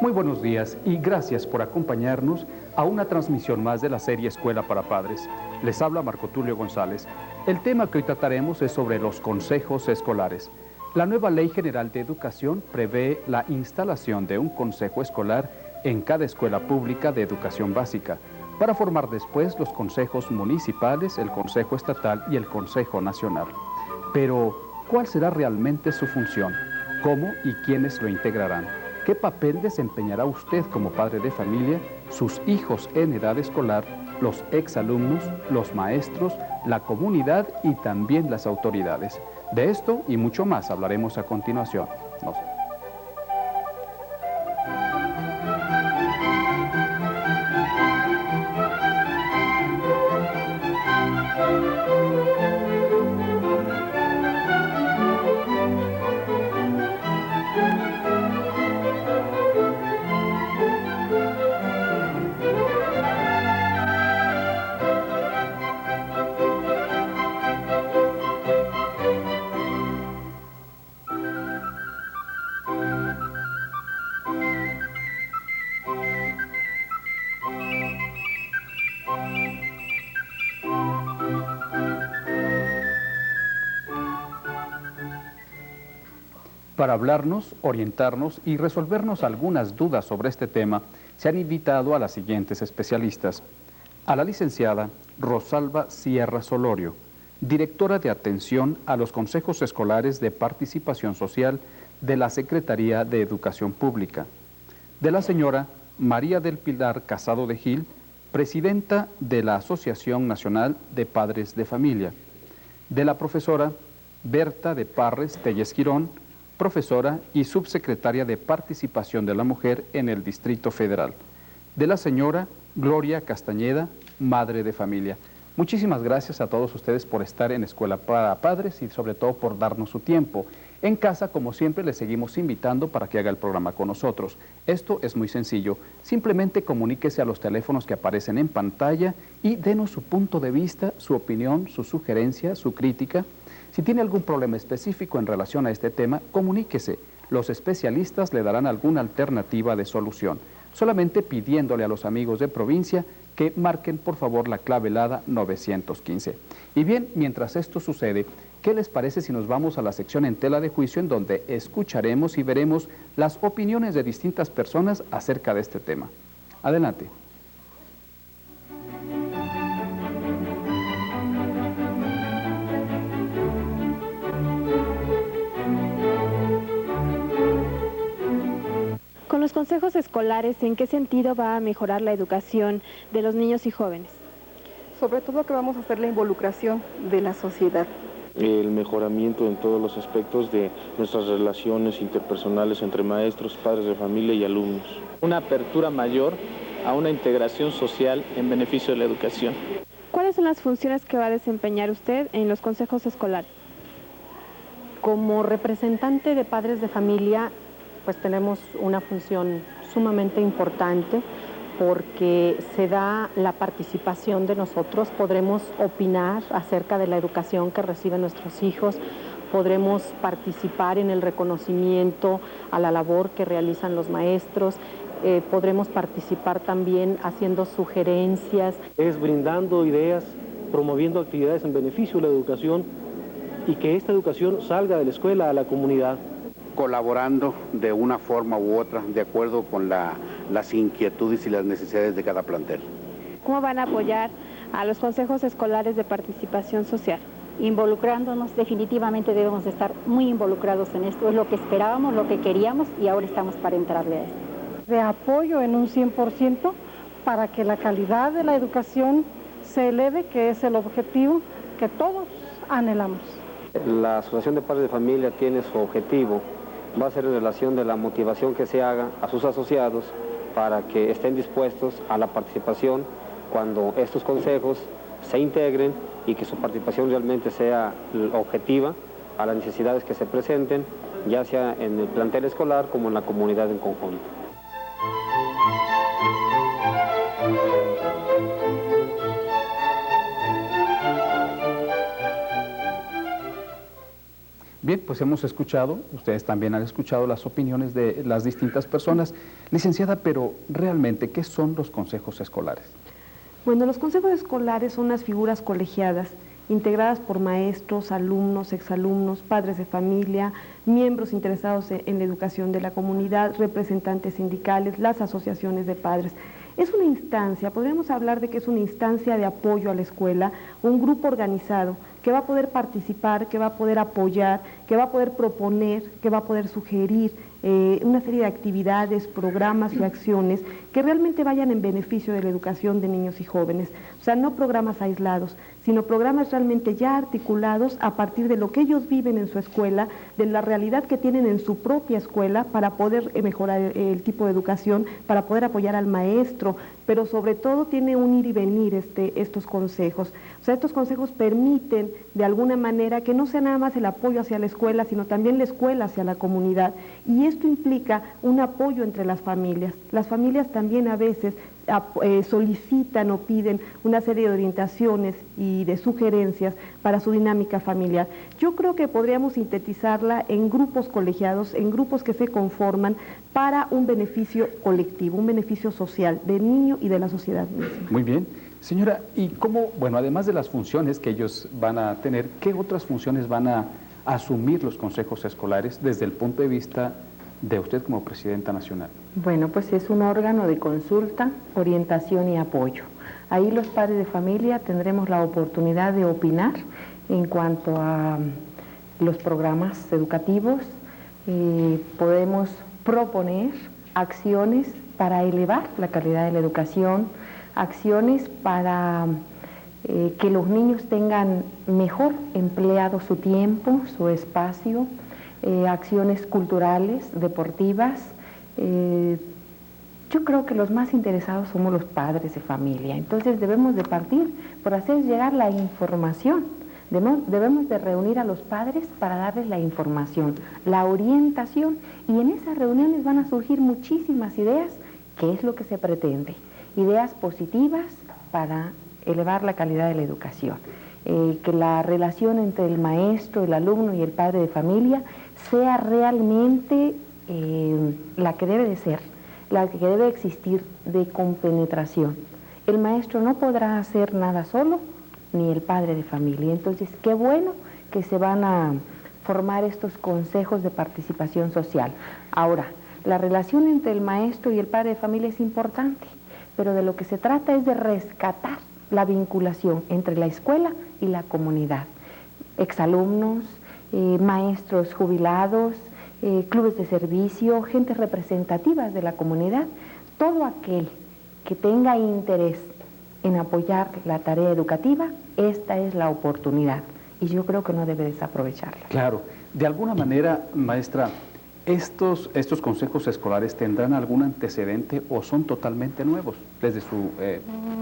Muy buenos días y gracias por acompañarnos a una transmisión más de la serie Escuela para Padres. Les habla Marco Tulio González. El tema que hoy trataremos es sobre los consejos escolares. La nueva Ley General de Educación prevé la instalación de un consejo escolar en cada escuela pública de educación básica, para formar después los consejos municipales, el Consejo Estatal y el Consejo Nacional. Pero, ¿cuál será realmente su función? ¿Cómo y quiénes lo integrarán? ¿Qué papel desempeñará usted como padre de familia, sus hijos en edad escolar, los exalumnos, los maestros, la comunidad y también las autoridades? De esto y mucho más hablaremos a continuación. Para hablarnos, orientarnos y resolvernos algunas dudas sobre este tema, se han invitado a las siguientes especialistas. A la licenciada Rosalba Sierra Solorio, directora de atención a los consejos escolares de participación social de la Secretaría de Educación Pública. De la señora María del Pilar Casado de Gil, presidenta de la Asociación Nacional de Padres de Familia. De la profesora Berta de Parres Telles Girón, profesora y subsecretaria de Participación de la Mujer en el Distrito Federal. De la señora Gloria Castañeda, madre de familia. Muchísimas gracias a todos ustedes por estar en Escuela para Padres y sobre todo por darnos su tiempo. En casa, como siempre, les seguimos invitando para que haga el programa con nosotros. Esto es muy sencillo. Simplemente comuníquese a los teléfonos que aparecen en pantalla y denos su punto de vista, su opinión, su sugerencia, su crítica. Si tiene algún problema específico en relación a este tema, comuníquese. Los especialistas le darán alguna alternativa de solución, solamente pidiéndole a los amigos de provincia que marquen por favor la clave helada 915. Y bien, mientras esto sucede, ¿qué les parece si nos vamos a la sección en tela de juicio, en donde escucharemos y veremos las opiniones de distintas personas acerca de este tema? Adelante. Con los consejos escolares, ¿en qué sentido va a mejorar la educación de los niños y jóvenes? Sobre todo que vamos a hacer la involucración de la sociedad. El mejoramiento en todos los aspectos de nuestras relaciones interpersonales entre maestros, padres de familia y alumnos. Una apertura mayor a una integración social en beneficio de la educación. ¿Cuáles son las funciones que va a desempeñar usted en los consejos escolares? Como representante de padres de familia, pues tenemos una función sumamente importante porque se da la participación de nosotros, podremos opinar acerca de la educación que reciben nuestros hijos, podremos participar en el reconocimiento a la labor que realizan los maestros, podremos participar también haciendo sugerencias. Es brindando ideas, promoviendo actividades en beneficio de la educación y que esta educación salga de la escuela a la comunidad. Colaborando de una forma u otra, de acuerdo con las inquietudes y las necesidades de cada plantel. ¿Cómo van a apoyar a los consejos escolares de participación social? Involucrándonos, definitivamente debemos de estar muy involucrados en esto, es lo que esperábamos, lo que queríamos y ahora estamos para entrarle a esto. De apoyo en un 100% para que la calidad de la educación se eleve, que es el objetivo que todos anhelamos. La Asociación de Padres de Familia tiene su objetivo, va a ser en relación de la motivación que se haga a sus asociados para que estén dispuestos a la participación cuando estos consejos se integren y que su participación realmente sea objetiva a las necesidades que se presenten, ya sea en el plantel escolar como en la comunidad en conjunto. Bien, pues hemos escuchado, ustedes también han escuchado las opiniones de las distintas personas. Licenciada, pero realmente, ¿qué son los consejos escolares? Bueno, los consejos escolares son unas figuras colegiadas integradas por maestros, alumnos, exalumnos, padres de familia, miembros interesados en la educación de la comunidad, representantes sindicales, las asociaciones de padres. Es una instancia, podríamos hablar de que es una instancia de apoyo a la escuela, un grupo organizado que va a poder participar, que va a poder apoyar, que va a poder proponer, que va a poder sugerir una serie de actividades, programas y acciones que realmente vayan en beneficio de la educación de niños y jóvenes. O sea, no programas aislados, sino programas realmente ya articulados a partir de lo que ellos viven en su escuela, de la realidad que tienen en su propia escuela para poder mejorar el tipo de educación, para poder apoyar al maestro, pero sobre todo tiene un ir y venir estos consejos. O sea, estos consejos permiten de alguna manera que no sea nada más el apoyo hacia la escuela, sino también la escuela hacia la comunidad. Y esto implica un apoyo entre las familias. Las familias también a veces solicitan o piden una serie de orientaciones y de sugerencias para su dinámica familiar. Yo creo que podríamos sintetizarla en grupos colegiados, en grupos que se conforman para un beneficio colectivo, un beneficio social del niño y de la sociedad misma. Muy bien. Señora, ¿y cómo, bueno, además de las funciones que ellos van a tener, qué otras funciones van a asumir los consejos escolares desde el punto de vista de usted como presidenta nacional? Bueno, pues es un órgano de consulta, orientación y apoyo. Ahí los padres de familia tendremos la oportunidad de opinar en cuanto a los programas educativos. Podemos proponer acciones para elevar la calidad de la educación, acciones para que los niños tengan mejor empleado su tiempo, su espacio, acciones culturales, deportivas, Yo creo que los más interesados somos los padres de familia, entonces debemos de partir por hacer llegar la información. Debemos de reunir a los padres para darles la información, la orientación, y en esas reuniones van a surgir muchísimas ideas, que es lo que se pretende. Ideas positivas para elevar la calidad de la educación. Que la relación entre el maestro, el alumno y el padre de familia sea realmente la que debe de ser, la que debe existir, de compenetración. El maestro no podrá hacer nada solo, ni el padre de familia. Entonces, qué bueno que se van a formar estos consejos de participación social. Ahora, la relación entre el maestro y el padre de familia es importante, pero de lo que se trata es de rescatar la vinculación entre la escuela y la comunidad. Exalumnos, maestros jubilados, clubes de servicio, gentes representativas de la comunidad, todo aquel que tenga interés en apoyar la tarea educativa, esta es la oportunidad y yo creo que no debe desaprovecharla. Claro, de alguna manera, maestra, ¿estos consejos escolares tendrán algún antecedente o son totalmente nuevos desde su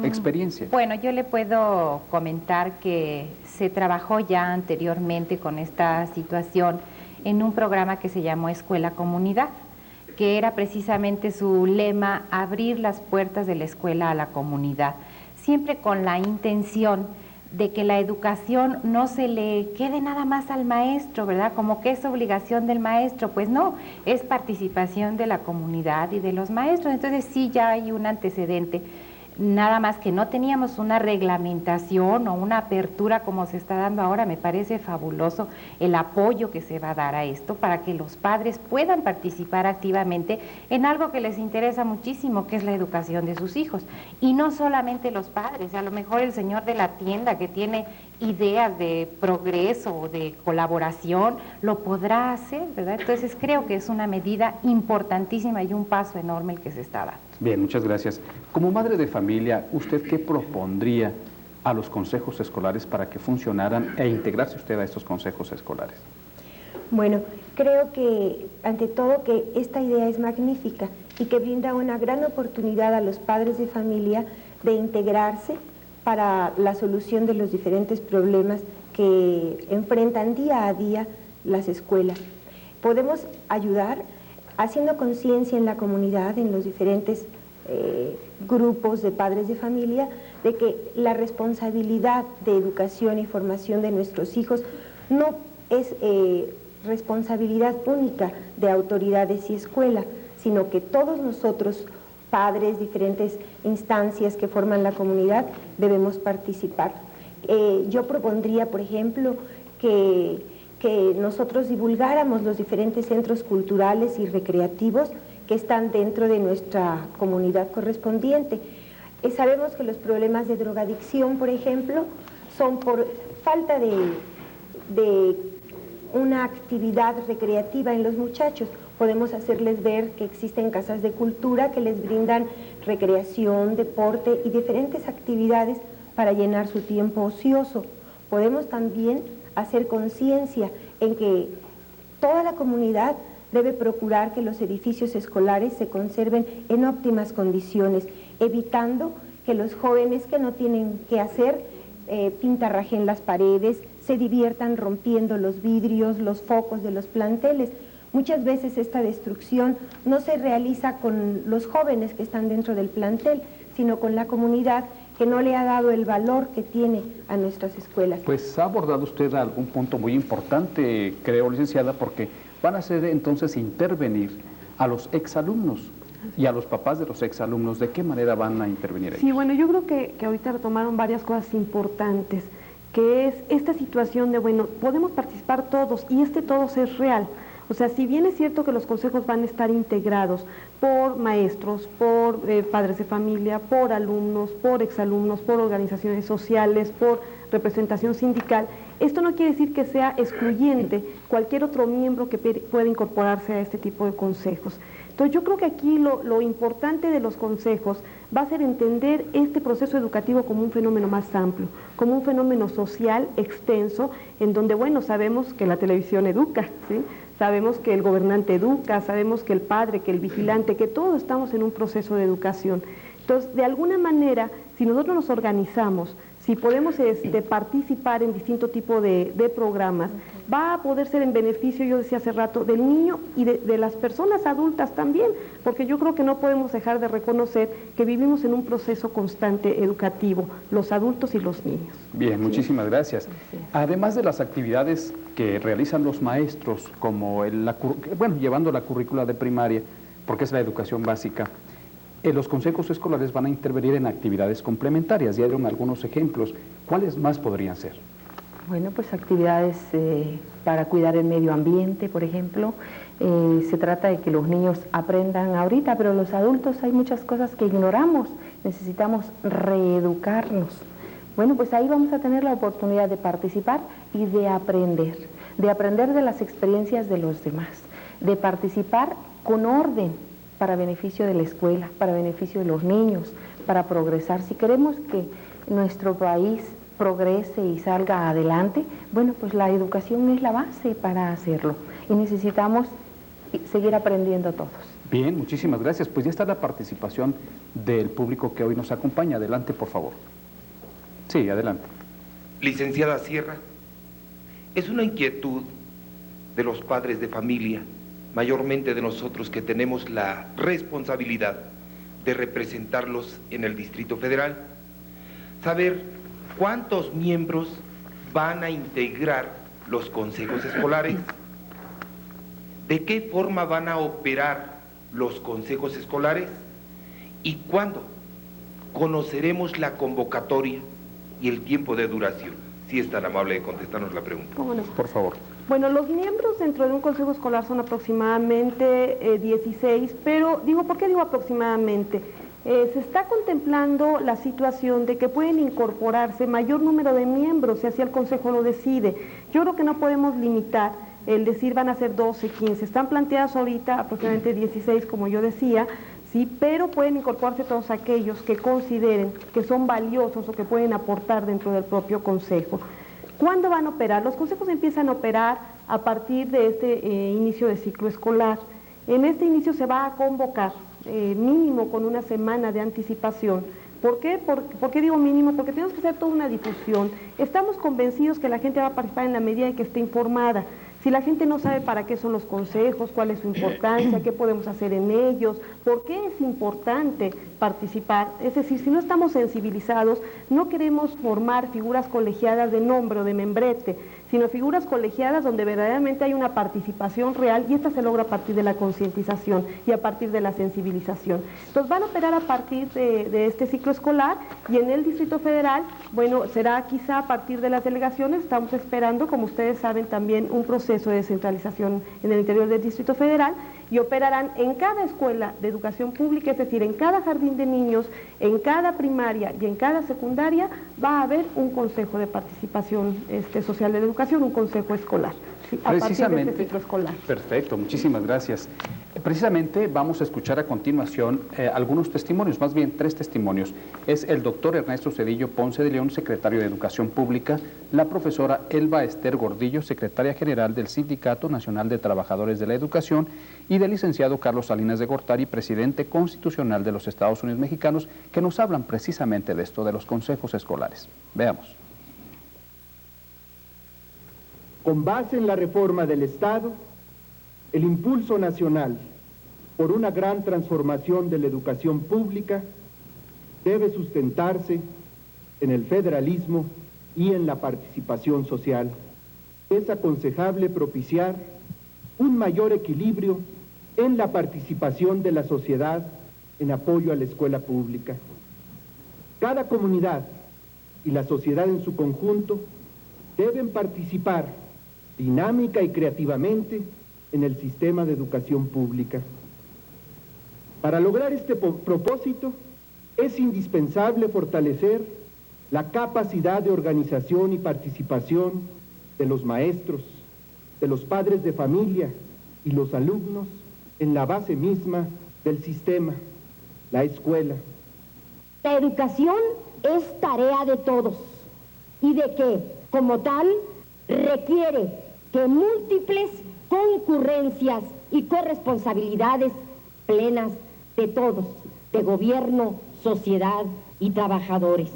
experiencia? Bueno, yo le puedo comentar que se trabajó ya anteriormente con esta situación en un programa que se llamó Escuela Comunidad, que era precisamente su lema, abrir las puertas de la escuela a la comunidad, siempre con la intención de que la educación no se le quede nada más al maestro, ¿verdad? Como que es obligación del maestro, pues no, es participación de la comunidad y de los maestros. Entonces sí ya hay un antecedente, nada más que no teníamos una reglamentación o una apertura como se está dando ahora. Me parece fabuloso el apoyo que se va a dar a esto para que los padres puedan participar activamente en algo que les interesa muchísimo, que es la educación de sus hijos. Y no solamente los padres, a lo mejor el señor de la tienda que tiene ideas de progreso o de colaboración, lo podrá hacer, ¿verdad? Entonces creo que es una medida importantísima y un paso enorme el que se está dando. Bien, muchas gracias. Como madre de familia, ¿usted qué propondría a los consejos escolares para que funcionaran e integrarse usted a estos consejos escolares? Bueno, creo que ante todo que esta idea es magnífica y que brinda una gran oportunidad a los padres de familia de integrarse para la solución de los diferentes problemas que enfrentan día a día las escuelas. Podemos ayudar haciendo conciencia en la comunidad, en los diferentes grupos de padres de familia, de que la responsabilidad de educación y formación de nuestros hijos no es responsabilidad única de autoridades y escuela, sino que todos nosotros, padres, diferentes instancias que forman la comunidad, debemos participar. Yo propondría, por ejemplo, que nosotros divulgáramos los diferentes centros culturales y recreativos que están dentro de nuestra comunidad correspondiente. Sabemos que los problemas de drogadicción, por ejemplo, son por falta de una actividad recreativa en los muchachos. Podemos hacerles ver que existen casas de cultura que les brindan recreación, deporte y diferentes actividades para llenar su tiempo ocioso. Podemos también hacer conciencia en que toda la comunidad debe procurar que los edificios escolares se conserven en óptimas condiciones, evitando que los jóvenes que no tienen qué hacer pintarrajen las paredes, se diviertan rompiendo los vidrios, los focos de los planteles. Muchas veces esta destrucción no se realiza con los jóvenes que están dentro del plantel, sino con la comunidad que no le ha dado el valor que tiene a nuestras escuelas. Pues ha abordado usted algún punto muy importante, creo, licenciada, porque van a hacer entonces intervenir a los exalumnos y a los papás de los exalumnos. ¿De qué manera van a intervenir ellos? Sí, bueno, yo creo que ahorita retomaron varias cosas importantes, que es esta situación de, bueno, podemos participar todos y todos es real. O sea, si bien es cierto que los consejos van a estar integrados por maestros, por padres de familia, por alumnos, por exalumnos, por organizaciones sociales, por representación sindical, esto no quiere decir que sea excluyente cualquier otro miembro que pueda incorporarse a este tipo de consejos. Entonces yo creo que aquí lo importante de los consejos va a ser entender este proceso educativo como un fenómeno más amplio, como un fenómeno social extenso, en donde, bueno, sabemos que la televisión educa, ¿sí? Sabemos que el gobernante educa, sabemos que el padre, que el vigilante, que todos estamos en un proceso de educación. Entonces, de alguna manera, si nosotros nos organizamos, si podemos participar en distinto tipo de programas, va a poder ser en beneficio, yo decía hace rato, del niño y de las personas adultas también, porque yo creo que no podemos dejar de reconocer que vivimos en un proceso constante educativo, los adultos y los niños. Bien, muchísimas gracias. Sí. Además de las actividades que realizan los maestros, como llevando la currícula de primaria, porque es la educación básica, los consejos escolares van a intervenir en actividades complementarias. Ya dieron algunos ejemplos. ¿Cuáles más podrían ser? Bueno, pues actividades para cuidar el medio ambiente, por ejemplo. Se trata de que los niños aprendan ahorita, pero los adultos hay muchas cosas que ignoramos. Necesitamos reeducarnos. Bueno, pues ahí vamos a tener la oportunidad de participar y de aprender de las experiencias de los demás, de participar con orden, para beneficio de la escuela, para beneficio de los niños, para progresar. Si queremos que nuestro país progrese y salga adelante, bueno, pues la educación es la base para hacerlo y necesitamos seguir aprendiendo todos. Bien, muchísimas gracias. Pues ya está la participación del público que hoy nos acompaña. Adelante, por favor. Sí, adelante. Licenciada Sierra, es una inquietud de los padres de familia, mayormente de nosotros que tenemos la responsabilidad de representarlos en el Distrito Federal, saber cuántos miembros van a integrar los consejos escolares, de qué forma van a operar los consejos escolares y cuándo conoceremos la convocatoria y el tiempo de duración. Si es tan amable de contestarnos la pregunta. ¿Cómo no? Por favor. Bueno, los miembros dentro de un consejo escolar son aproximadamente 16, pero ¿por qué digo aproximadamente? Se está contemplando la situación de que pueden incorporarse mayor número de miembros si así el consejo lo decide. Yo creo que no podemos limitar el decir van a ser 12, 15. Están planteadas ahorita aproximadamente 16, como yo decía, sí, pero pueden incorporarse todos aquellos que consideren que son valiosos o que pueden aportar dentro del propio consejo. ¿Cuándo van a operar? Los consejos empiezan a operar a partir de este inicio de ciclo escolar. En este inicio se va a convocar mínimo con una semana de anticipación. ¿Por qué? ¿Por qué digo mínimo? Porque tenemos que hacer toda una difusión. Estamos convencidos que la gente va a participar en la medida en que esté informada. Si la gente no sabe para qué son los consejos, cuál es su importancia, qué podemos hacer en ellos, por qué es importante participar, es decir, si no estamos sensibilizados, no queremos formar figuras colegiadas de nombre o de membrete, sino figuras colegiadas donde verdaderamente hay una participación real y esta se logra a partir de la concientización y a partir de la sensibilización. Entonces van a operar a partir de este ciclo escolar y en el Distrito Federal, bueno, será quizá a partir de las delegaciones, estamos esperando, como ustedes saben, también un proceso de descentralización en el interior del Distrito Federal y operarán en cada escuela de educación pública, es decir, en cada jardín de niños, en cada primaria y en cada secundaria va a haber un consejo de participación social de la educación, un consejo escolar, ¿sí? A partir de este ciclo escolar. Perfecto, muchísimas gracias. Precisamente vamos a escuchar a continuación algunos testimonios, más bien 3 testimonios. Es el doctor Ernesto Cedillo Ponce de León, secretario de Educación Pública, la profesora Elba Ester Gordillo, secretaria general del Sindicato Nacional de Trabajadores de la Educación, y del licenciado Carlos Salinas de Gortari, presidente constitucional de los Estados Unidos Mexicanos, que nos hablan precisamente de esto, de los consejos escolares. Veamos. Con base en la reforma del Estado, el impulso nacional por una gran transformación de la educación pública debe sustentarse en el federalismo y en la participación social. Es aconsejable propiciar un mayor equilibrio en la participación de la sociedad en apoyo a la escuela pública. Cada comunidad y la sociedad en su conjunto deben participar dinámica y creativamente en el sistema de educación pública. Para lograr este propósito, es indispensable fortalecer la capacidad de organización y participación de los maestros, de los padres de familia y los alumnos en la base misma del sistema, la escuela. La educación es tarea de todos y de que, como tal, requiere que múltiples concurrencias y corresponsabilidades plenas de todos, de gobierno, sociedad y trabajadores.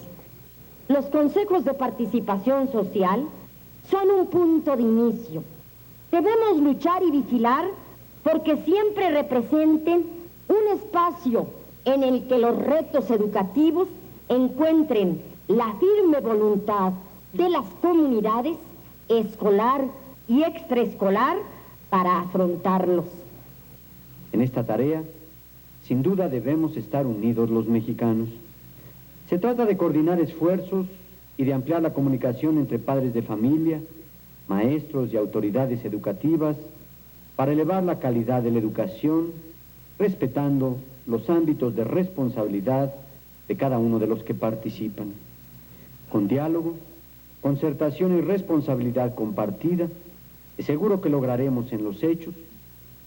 Los consejos de participación social son un punto de inicio. Debemos luchar y vigilar porque siempre representen un espacio en el que los retos educativos encuentren la firme voluntad de las comunidades escolar y extraescolar para afrontarlos. En esta tarea, sin duda debemos estar unidos los mexicanos. Se trata de coordinar esfuerzos y de ampliar la comunicación entre padres de familia, maestros y autoridades educativas para elevar la calidad de la educación, respetando los ámbitos de responsabilidad de cada uno de los que participan. Con diálogo, concertación y responsabilidad compartida, es seguro que lograremos en los hechos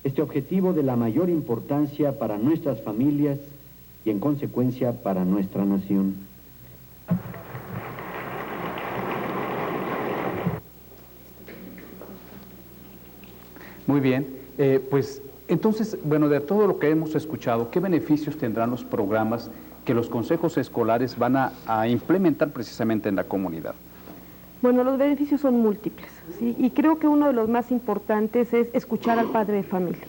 este objetivo de la mayor importancia para nuestras familias y en consecuencia para nuestra nación. Muy bien, pues entonces, bueno, de todo lo que hemos escuchado, ¿qué beneficios tendrán los programas que los consejos escolares van a implementar precisamente en la comunidad? Bueno, los beneficios son múltiples, ¿sí? Y creo que uno de los más importantes es escuchar al padre de familia.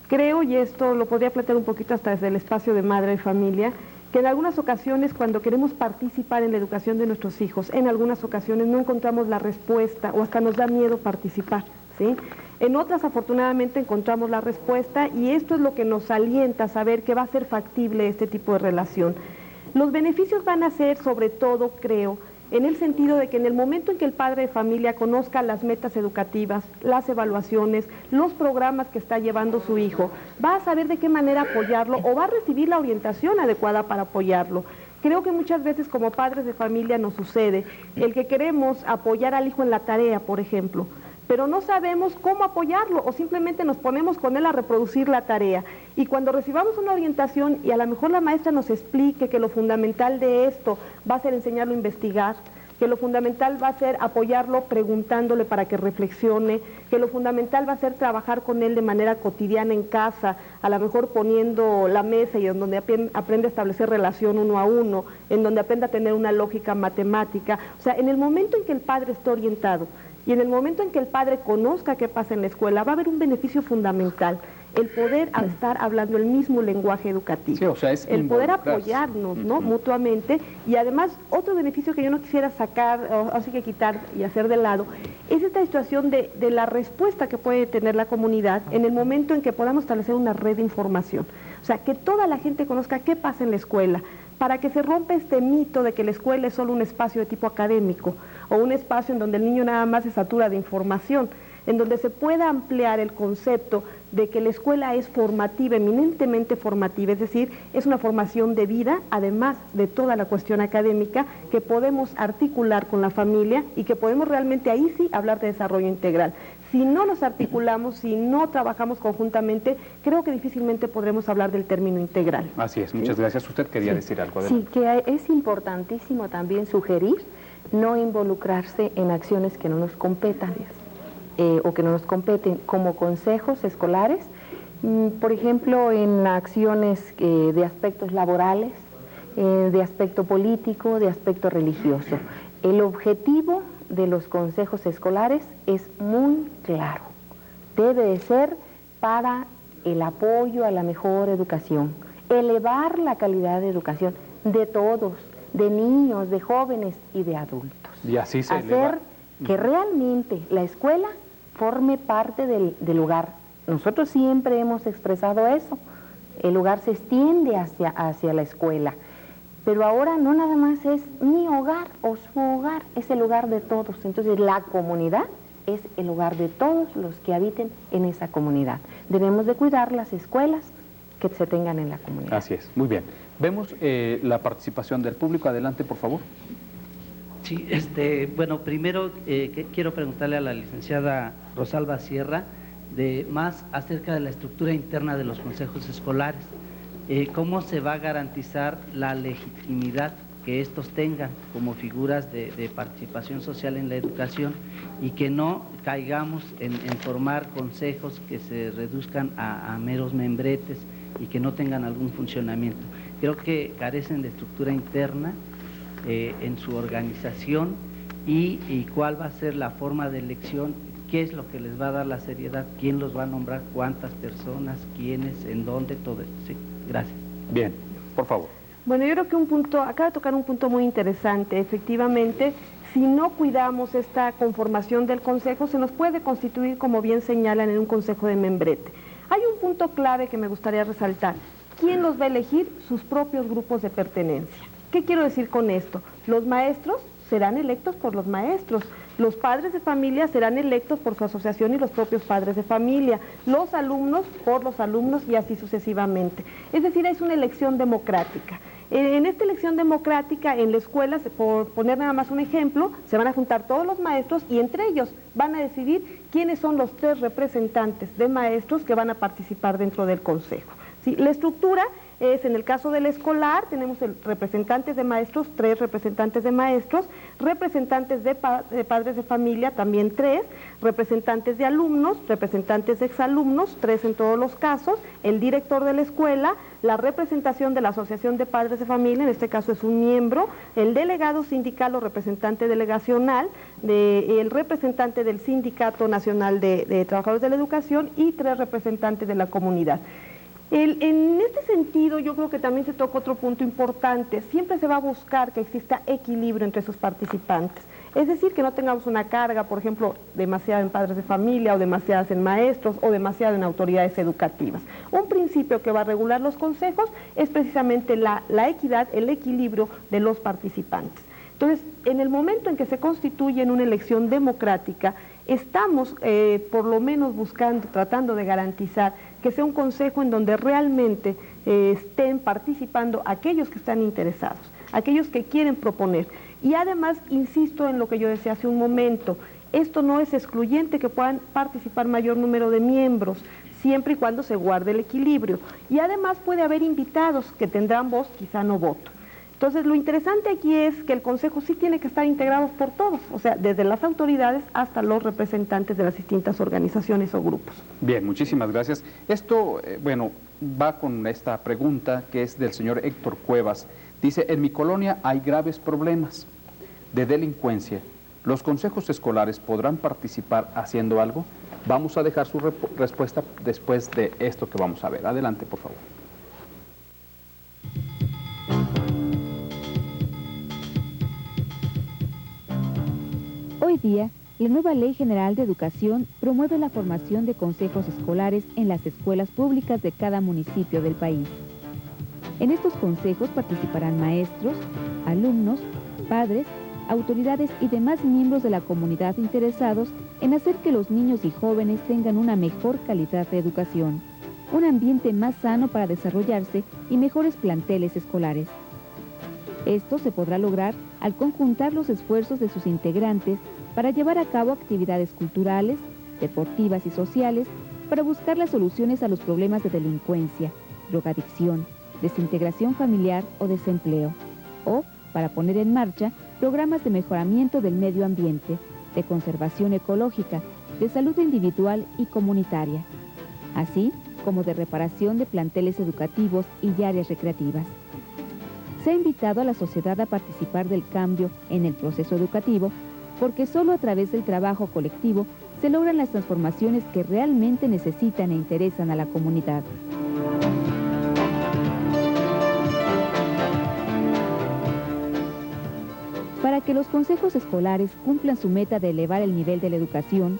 Creo, y esto lo podría plantear un poquito hasta desde el espacio de madre de familia, que en algunas ocasiones cuando queremos participar en la educación de nuestros hijos, en algunas ocasiones no encontramos la respuesta o hasta nos da miedo participar, ¿sí? En otras, afortunadamente, encontramos la respuesta y esto es lo que nos alienta a saber que va a ser factible este tipo de relación. Los beneficios van a ser, sobre todo, creo, en el sentido de que en el momento en que el padre de familia conozca las metas educativas, las evaluaciones, los programas que está llevando su hijo, va a saber de qué manera apoyarlo o va a recibir la orientación adecuada para apoyarlo. Creo que muchas veces como padres de familia nos sucede el que queremos apoyar al hijo en la tarea, por ejemplo, pero no sabemos cómo apoyarlo o simplemente nos ponemos con él a reproducir la tarea. Y cuando recibamos una orientación y a lo mejor la maestra nos explique que lo fundamental de esto va a ser enseñarlo a investigar, que lo fundamental va a ser apoyarlo preguntándole para que reflexione, que lo fundamental va a ser trabajar con él de manera cotidiana en casa, a lo mejor poniendo la mesa y en donde aprende a establecer relación uno a uno, en donde aprenda a tener una lógica matemática. O sea, en el momento en que el padre esté orientado, y en el momento en que el padre conozca qué pasa en la escuela, va a haber un beneficio fundamental, el poder estar hablando el mismo lenguaje educativo, sí, o sea, el poder apoyarnos, ¿no? Mutuamente, y además otro beneficio que yo no quisiera sacar, o así que quitar y hacer de lado, es esta situación de la respuesta que puede tener la comunidad en el momento en que podamos establecer una red de información, o sea, que toda la gente conozca qué pasa en la escuela, para que se rompa este mito de que la escuela es solo un espacio de tipo académico o un espacio en donde el niño nada más se satura de información, en donde se pueda ampliar el concepto de que la escuela es formativa, eminentemente formativa, es decir, es una formación de vida, además de toda la cuestión académica, que podemos articular con la familia y que podemos realmente ahí sí hablar de desarrollo integral. Si no nos articulamos, si no trabajamos conjuntamente, creo que difícilmente podremos hablar del término integral. Así es, muchas gracias. Usted quería decir algo. Sí, que es importantísimo también sugerir no involucrarse en acciones que no nos competan o que no nos competen como consejos escolares, por ejemplo, en acciones de aspectos laborales, de aspecto político, de aspecto religioso. El objetivo de los consejos escolares es muy claro. Debe de ser para el apoyo a la mejor educación, elevar la calidad de educación de todos, de niños, de jóvenes y de adultos. Y así se hacer que realmente la escuela forme parte del hogar. Nosotros siempre hemos expresado eso. El hogar se extiende hacia la escuela. Pero ahora no nada más es mi hogar o su hogar, es el hogar de todos. Entonces la comunidad es el hogar de todos los que habiten en esa comunidad. Debemos de cuidar las escuelas que se tengan en la comunidad. Así es, muy bien. Vemos la participación del público. Adelante, por favor. Sí, bueno, primero quiero preguntarle a la licenciada Rosalba Sierra más acerca de la estructura interna de los consejos escolares. ¿cómo se va a garantizar la legitimidad que estos tengan como figuras de participación social en la educación y que no caigamos en formar consejos que se reduzcan a meros membretes y que no tengan algún funcionamiento? Creo que carecen de estructura interna en su organización y cuál va a ser la forma de elección, qué es lo que les va a dar la seriedad, quién los va a nombrar, cuántas personas, quiénes, en dónde, todo eso. Sí, gracias. Bien, por favor. Bueno, yo creo que acaba de tocar un punto muy interesante. Efectivamente, si no cuidamos esta conformación del consejo, se nos puede constituir, como bien señalan, en un consejo de membrete. Hay un punto clave que me gustaría resaltar. ¿Quién los va a elegir? Sus propios grupos de pertenencia. ¿Qué quiero decir con esto? Los maestros serán electos por los maestros. Los padres de familia serán electos por su asociación y los propios padres de familia. Los alumnos por los alumnos y así sucesivamente. Es decir, es una elección democrática. En esta elección democrática, en la escuela, por poner nada más un ejemplo, se van a juntar todos los maestros y entre ellos van a decidir quiénes son los 3 representantes de maestros que van a participar dentro del consejo. ¿Sí? La estructura es, en el caso del escolar, tenemos representantes de maestros, 3 representantes de maestros, representantes de padres de familia, también 3, representantes de alumnos, representantes de exalumnos, 3 en todos los casos, el director de la escuela, la representación de la Asociación de Padres de Familia, en este caso es un miembro, el delegado sindical o representante delegacional, el representante del Sindicato Nacional de Trabajadores de la Educación y 3 representantes de la comunidad. En este sentido, yo creo que también se toca otro punto importante. Siempre se va a buscar que exista equilibrio entre sus participantes. Es decir, que no tengamos una carga, por ejemplo, demasiada en padres de familia o demasiadas en maestros o demasiado en autoridades educativas. Un principio que va a regular los consejos es precisamente la equidad, el equilibrio de los participantes. Entonces, en el momento en que se constituye en una elección democrática, estamos por lo menos tratando de garantizar que sea un consejo en donde realmente estén participando aquellos que están interesados, aquellos que quieren proponer. Y además, insisto en lo que yo decía hace un momento, esto no es excluyente que puedan participar mayor número de miembros, siempre y cuando se guarde el equilibrio. Y además puede haber invitados que tendrán voz, quizá no voto. Entonces, lo interesante aquí es que el consejo sí tiene que estar integrado por todos, o sea, desde las autoridades hasta los representantes de las distintas organizaciones o grupos. Bien, muchísimas gracias. Esto, bueno, va con esta pregunta que es del señor Héctor Cuevas. Dice, en mi colonia hay graves problemas de delincuencia. ¿Los consejos escolares podrán participar haciendo algo? Vamos a dejar su respuesta después de esto que vamos a ver. Adelante, por favor. Hoy día, la nueva Ley General de Educación promueve la formación de consejos escolares en las escuelas públicas de cada municipio del país. En estos consejos participarán maestros, alumnos, padres, autoridades y demás miembros de la comunidad interesados en hacer que los niños y jóvenes tengan una mejor calidad de educación, un ambiente más sano para desarrollarse y mejores planteles escolares. Esto se podrá lograr al conjuntar los esfuerzos de sus integrantes para llevar a cabo actividades culturales, deportivas y sociales para buscar las soluciones a los problemas de delincuencia, drogadicción, desintegración familiar o desempleo, o para poner en marcha programas de mejoramiento del medio ambiente, de conservación ecológica, de salud individual y comunitaria, así como de reparación de planteles educativos y áreas recreativas. Se ha invitado a la sociedad a participar del cambio en el proceso educativo porque solo a través del trabajo colectivo se logran las transformaciones que realmente necesitan e interesan a la comunidad. Para que los consejos escolares cumplan su meta de elevar el nivel de la educación,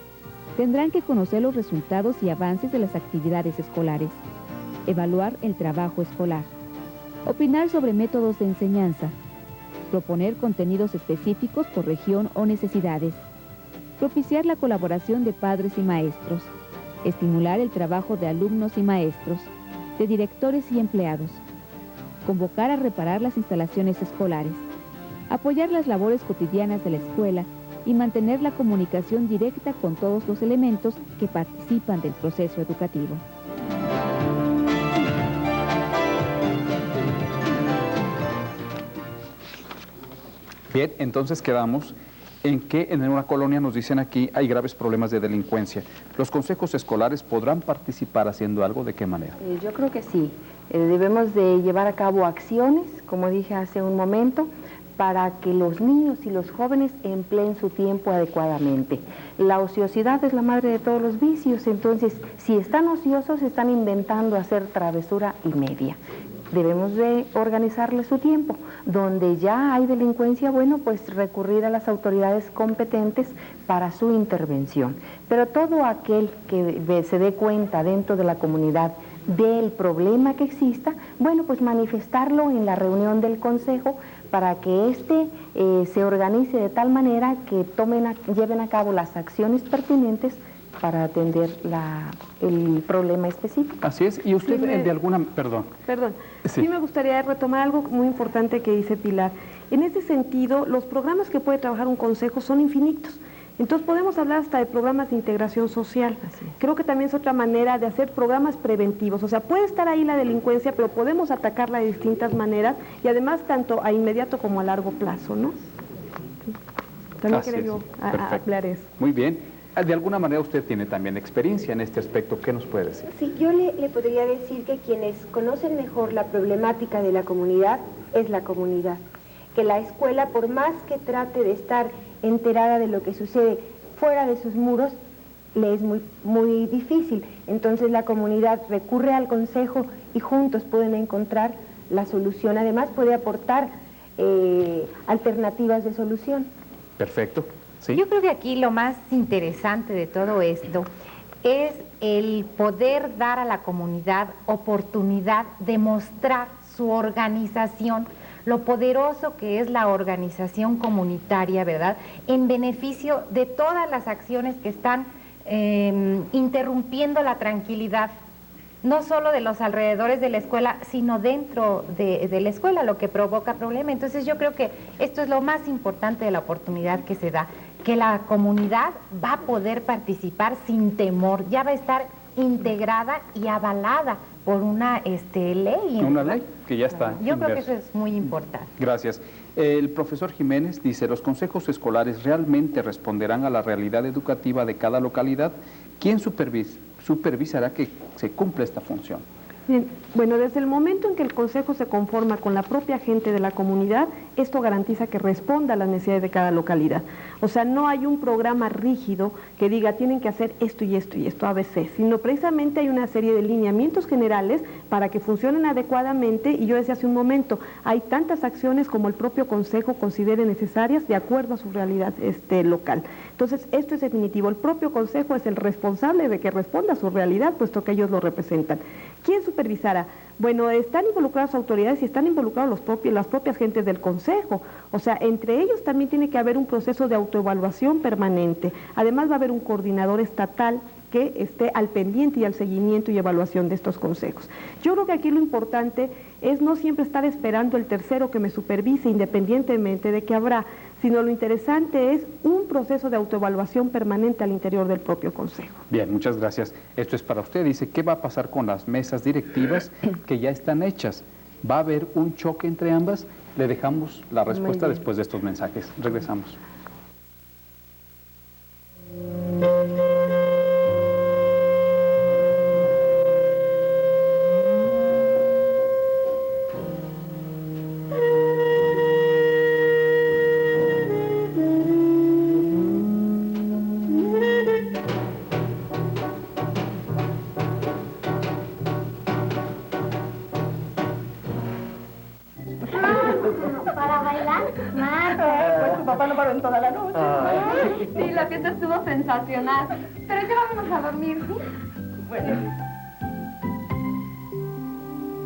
tendrán que conocer los resultados y avances de las actividades escolares, evaluar el trabajo escolar, opinar sobre métodos de enseñanza, proponer contenidos específicos por región o necesidades, propiciar la colaboración de padres y maestros, estimular el trabajo de alumnos y maestros, de directores y empleados, convocar a reparar las instalaciones escolares, apoyar las labores cotidianas de la escuela y mantener la comunicación directa con todos los elementos que participan del proceso educativo. Bien, entonces quedamos en que en una colonia, nos dicen aquí, hay graves problemas de delincuencia. ¿Los consejos escolares podrán participar haciendo algo? ¿De qué manera? Yo creo que sí. Debemos de llevar a cabo acciones, como dije hace un momento, para que los niños y los jóvenes empleen su tiempo adecuadamente. La ociosidad es la madre de todos los vicios, entonces si están ociosos están inventando hacer travesura y media. Debemos de organizarles su tiempo. Donde ya hay delincuencia, bueno, pues recurrir a las autoridades competentes para su intervención. Pero todo aquel que se dé cuenta dentro de la comunidad del problema que exista, bueno, pues manifestarlo en la reunión del consejo para que éste se organice de tal manera que lleven a cabo las acciones pertinentes para atender el problema específico. Así es, y usted de alguna... Perdón. Sí me gustaría retomar algo muy importante que dice Pilar. En ese sentido, los programas que puede trabajar un consejo son infinitos. Entonces podemos hablar hasta de programas de integración social. Creo que también es otra manera de hacer programas preventivos. O sea, puede estar ahí la delincuencia, pero podemos atacarla de distintas maneras y además tanto a inmediato como a largo plazo, ¿no? También quería yo hablar eso. Muy bien. De alguna manera usted tiene también experiencia en este aspecto. ¿Qué nos puede decir? Sí, yo le podría decir que quienes conocen mejor la problemática de la comunidad es la comunidad. Que la escuela, por más que trate de estar enterada de lo que sucede fuera de sus muros, le es muy difícil. Entonces la comunidad recurre al consejo y juntos pueden encontrar la solución. Además puede aportar alternativas de solución. Perfecto. ¿Sí? Yo creo que aquí lo más interesante de todo esto es el poder dar a la comunidad oportunidad de mostrar su organización, lo poderoso que es la organización comunitaria, ¿verdad?, en beneficio de todas las acciones que están interrumpiendo la tranquilidad, no solo de los alrededores de la escuela, sino dentro de la escuela, lo que provoca problema. Entonces yo creo que esto es lo más importante de la oportunidad que se da, que la comunidad va a poder participar sin temor, ya va a estar integrada y avalada por una ley. Una ley que ya está. Yo creo que eso es muy importante. Gracias. El profesor Jiménez dice, ¿los consejos escolares realmente responderán a la realidad educativa de cada localidad? ¿Quién supervisará que se cumpla esta función? Bien, bueno, desde el momento en que el consejo se conforma con la propia gente de la comunidad, esto garantiza que responda a las necesidades de cada localidad. O sea, no hay un programa rígido que diga tienen que hacer esto y esto y esto ABC, sino precisamente hay una serie de lineamientos generales para que funcionen adecuadamente, y yo decía hace un momento, hay tantas acciones como el propio consejo considere necesarias de acuerdo a su realidad local. Entonces, esto es definitivo. El propio consejo es el responsable de que responda a su realidad, puesto que ellos lo representan. ¿Quién supervisará? Bueno, están involucradas autoridades y están involucrados las propias gentes del consejo. O sea, entre ellos también tiene que haber un proceso de autoevaluación permanente. Además va a haber un coordinador estatal que esté al pendiente y al seguimiento y evaluación de estos consejos. Yo creo que aquí lo importante es no siempre estar esperando el tercero que me supervise independientemente de que habrá, sino lo interesante es un proceso de autoevaluación permanente al interior del propio consejo. Bien, muchas gracias. Esto es para usted. Dice, ¿qué va a pasar con las mesas directivas que ya están hechas? ¿Va a haber un choque entre ambas? Le dejamos la respuesta después de estos mensajes. Regresamos. ¿Para bailar? Pues tu papá no paró en toda la noche. Sí, la fiesta estuvo sensacional. Pero ya vámonos a dormir, ¿sí? Bueno.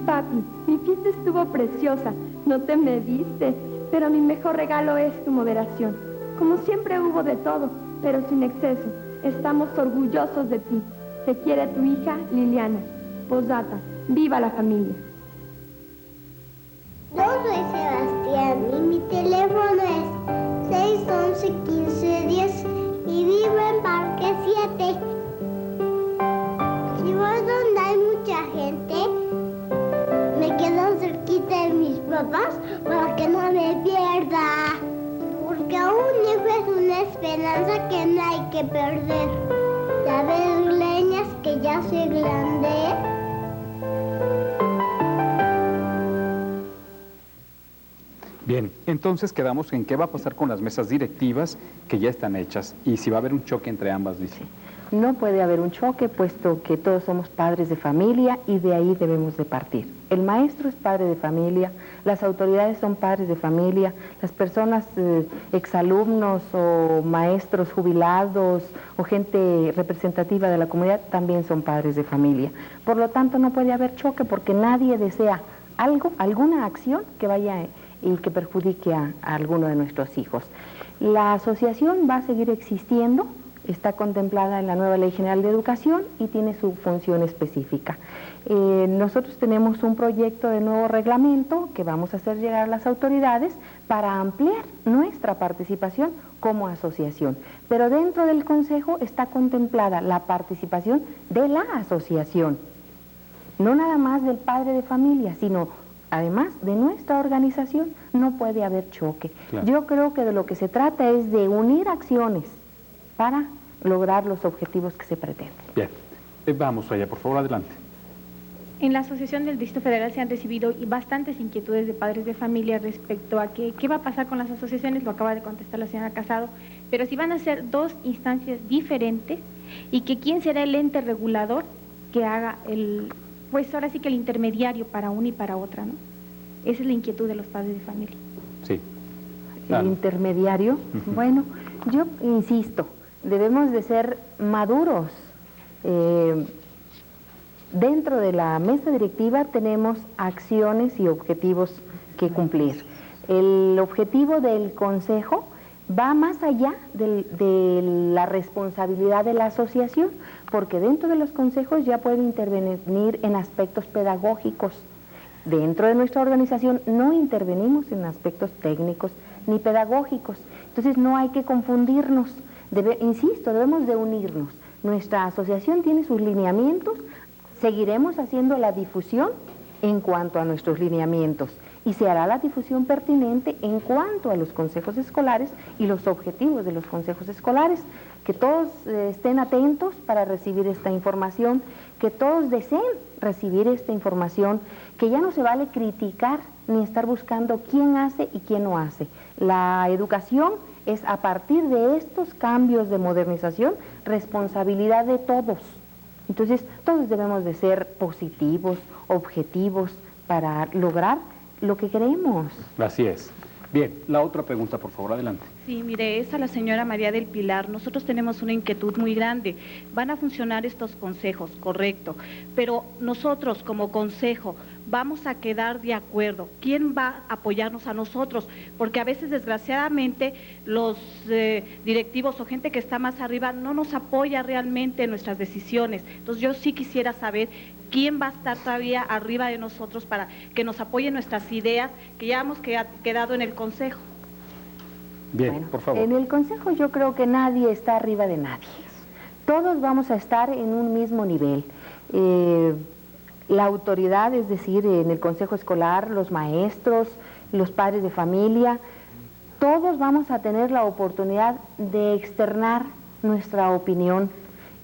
Papi, mi fiesta estuvo preciosa. No te mediste, pero mi mejor regalo es tu moderación. Como siempre hubo de todo, pero sin exceso. Estamos orgullosos de ti. Te quiere tu hija Liliana. Posdata, viva la familia. Yo soy Sebastián y mi teléfono es 611-1510 y vivo en Parque 7. Si voy donde hay mucha gente, me quedo cerquita de mis papás para que no me pierda. esperanza que no hay que perder. Ya ves, leñas, que ya soy grande. Bien, entonces quedamos en qué va a pasar con las mesas directivas que ya están hechas y si va a haber un choque entre ambas, dice. No puede haber un choque, puesto que todos somos padres de familia y de ahí debemos de partir. El maestro es padre de familia, las autoridades son padres de familia, las personas, exalumnos o maestros jubilados o gente representativa de la comunidad también son padres de familia. Por lo tanto, no puede haber choque porque nadie desea algo, alguna acción que vaya y que perjudique a alguno de nuestros hijos. La asociación va a seguir existiendo. Está contemplada en la nueva Ley General de Educación y tiene su función específica. Nosotros tenemos un proyecto de nuevo reglamento que vamos a hacer llegar a las autoridades para ampliar nuestra participación como asociación. Pero dentro del Consejo está contemplada la participación de la asociación, no nada más del padre de familia, sino además de nuestra organización. No puede haber choque. Claro. Yo creo que de lo que se trata es de unir acciones para lograr los objetivos que se pretenden. Bien, vamos allá, por favor, adelante. En la Asociación del Distrito Federal se han recibido bastantes inquietudes de padres de familia respecto a qué va a pasar con las asociaciones, lo acaba de contestar la señora Casado, pero si van a ser dos instancias diferentes y que quién será el ente regulador que haga pues ahora sí que el intermediario para una y para otra, ¿no? Esa es la inquietud de los padres de familia. Sí. El intermediario, bueno, yo insisto, debemos de ser maduros. Dentro de la mesa directiva tenemos acciones y objetivos que cumplir. El objetivo del consejo va más allá de la responsabilidad de la asociación, porque dentro de los consejos ya puede intervenir en aspectos pedagógicos. Dentro de nuestra organización no intervenimos en aspectos técnicos ni pedagógicos. Entonces no hay que confundirnos. Insisto, debemos de unirnos. Nuestra asociación tiene sus lineamientos, seguiremos haciendo la difusión en cuanto a nuestros lineamientos y se hará la difusión pertinente en cuanto a los consejos escolares y los objetivos de los consejos escolares. Que todos estén atentos para recibir esta información, que todos deseen recibir esta información, que ya no se vale criticar ni estar buscando quién hace y quién no hace. La educación es, a partir de estos cambios de modernización, responsabilidad de todos. Entonces, todos debemos de ser positivos, objetivos, para lograr lo que queremos. Así es. Bien, la otra pregunta, por favor, adelante. Sí, mire, es a la señora María del Pilar. Nosotros tenemos una inquietud muy grande. Van a funcionar estos consejos, correcto, pero nosotros como consejo vamos a quedar de acuerdo. ¿Quién va a apoyarnos a nosotros? Porque a veces, desgraciadamente, los directivos o gente que está más arriba no nos apoya realmente en nuestras decisiones. Entonces yo sí quisiera saber quién va a estar todavía arriba de nosotros para que nos apoyen nuestras ideas que ya hemos quedado en el consejo. Bien, bueno, por favor. En el consejo yo creo que nadie está arriba de nadie. Todos vamos a estar en un mismo nivel. La autoridad, es decir, en el consejo escolar, los maestros, los padres de familia, todos vamos a tener la oportunidad de externar nuestra opinión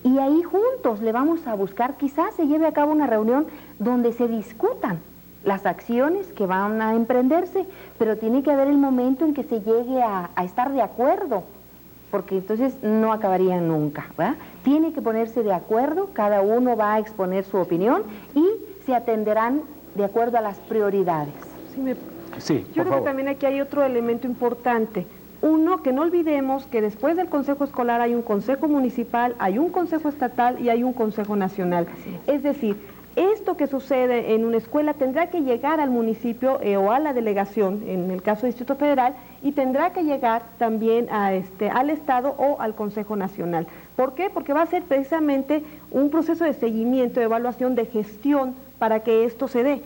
y ahí juntos le vamos a buscar, quizás se lleve a cabo una reunión donde se discutan las acciones que van a emprenderse, pero tiene que haber el momento en que se llegue a estar de acuerdo, porque entonces no acabaría nunca, ¿verdad? Tiene que ponerse de acuerdo, cada uno va a exponer su opinión y se atenderán de acuerdo a las prioridades. Sí, yo creo que también aquí hay otro elemento importante. Uno, que no olvidemos que después del consejo escolar hay un consejo municipal, hay un consejo estatal y hay un consejo nacional. Es decir, esto que sucede en una escuela tendrá que llegar al municipio o a la delegación, en el caso del Distrito Federal, y tendrá que llegar también al Estado o al Consejo Nacional. ¿Por qué? Porque va a ser precisamente un proceso de seguimiento, de evaluación, de gestión para que esto se dé.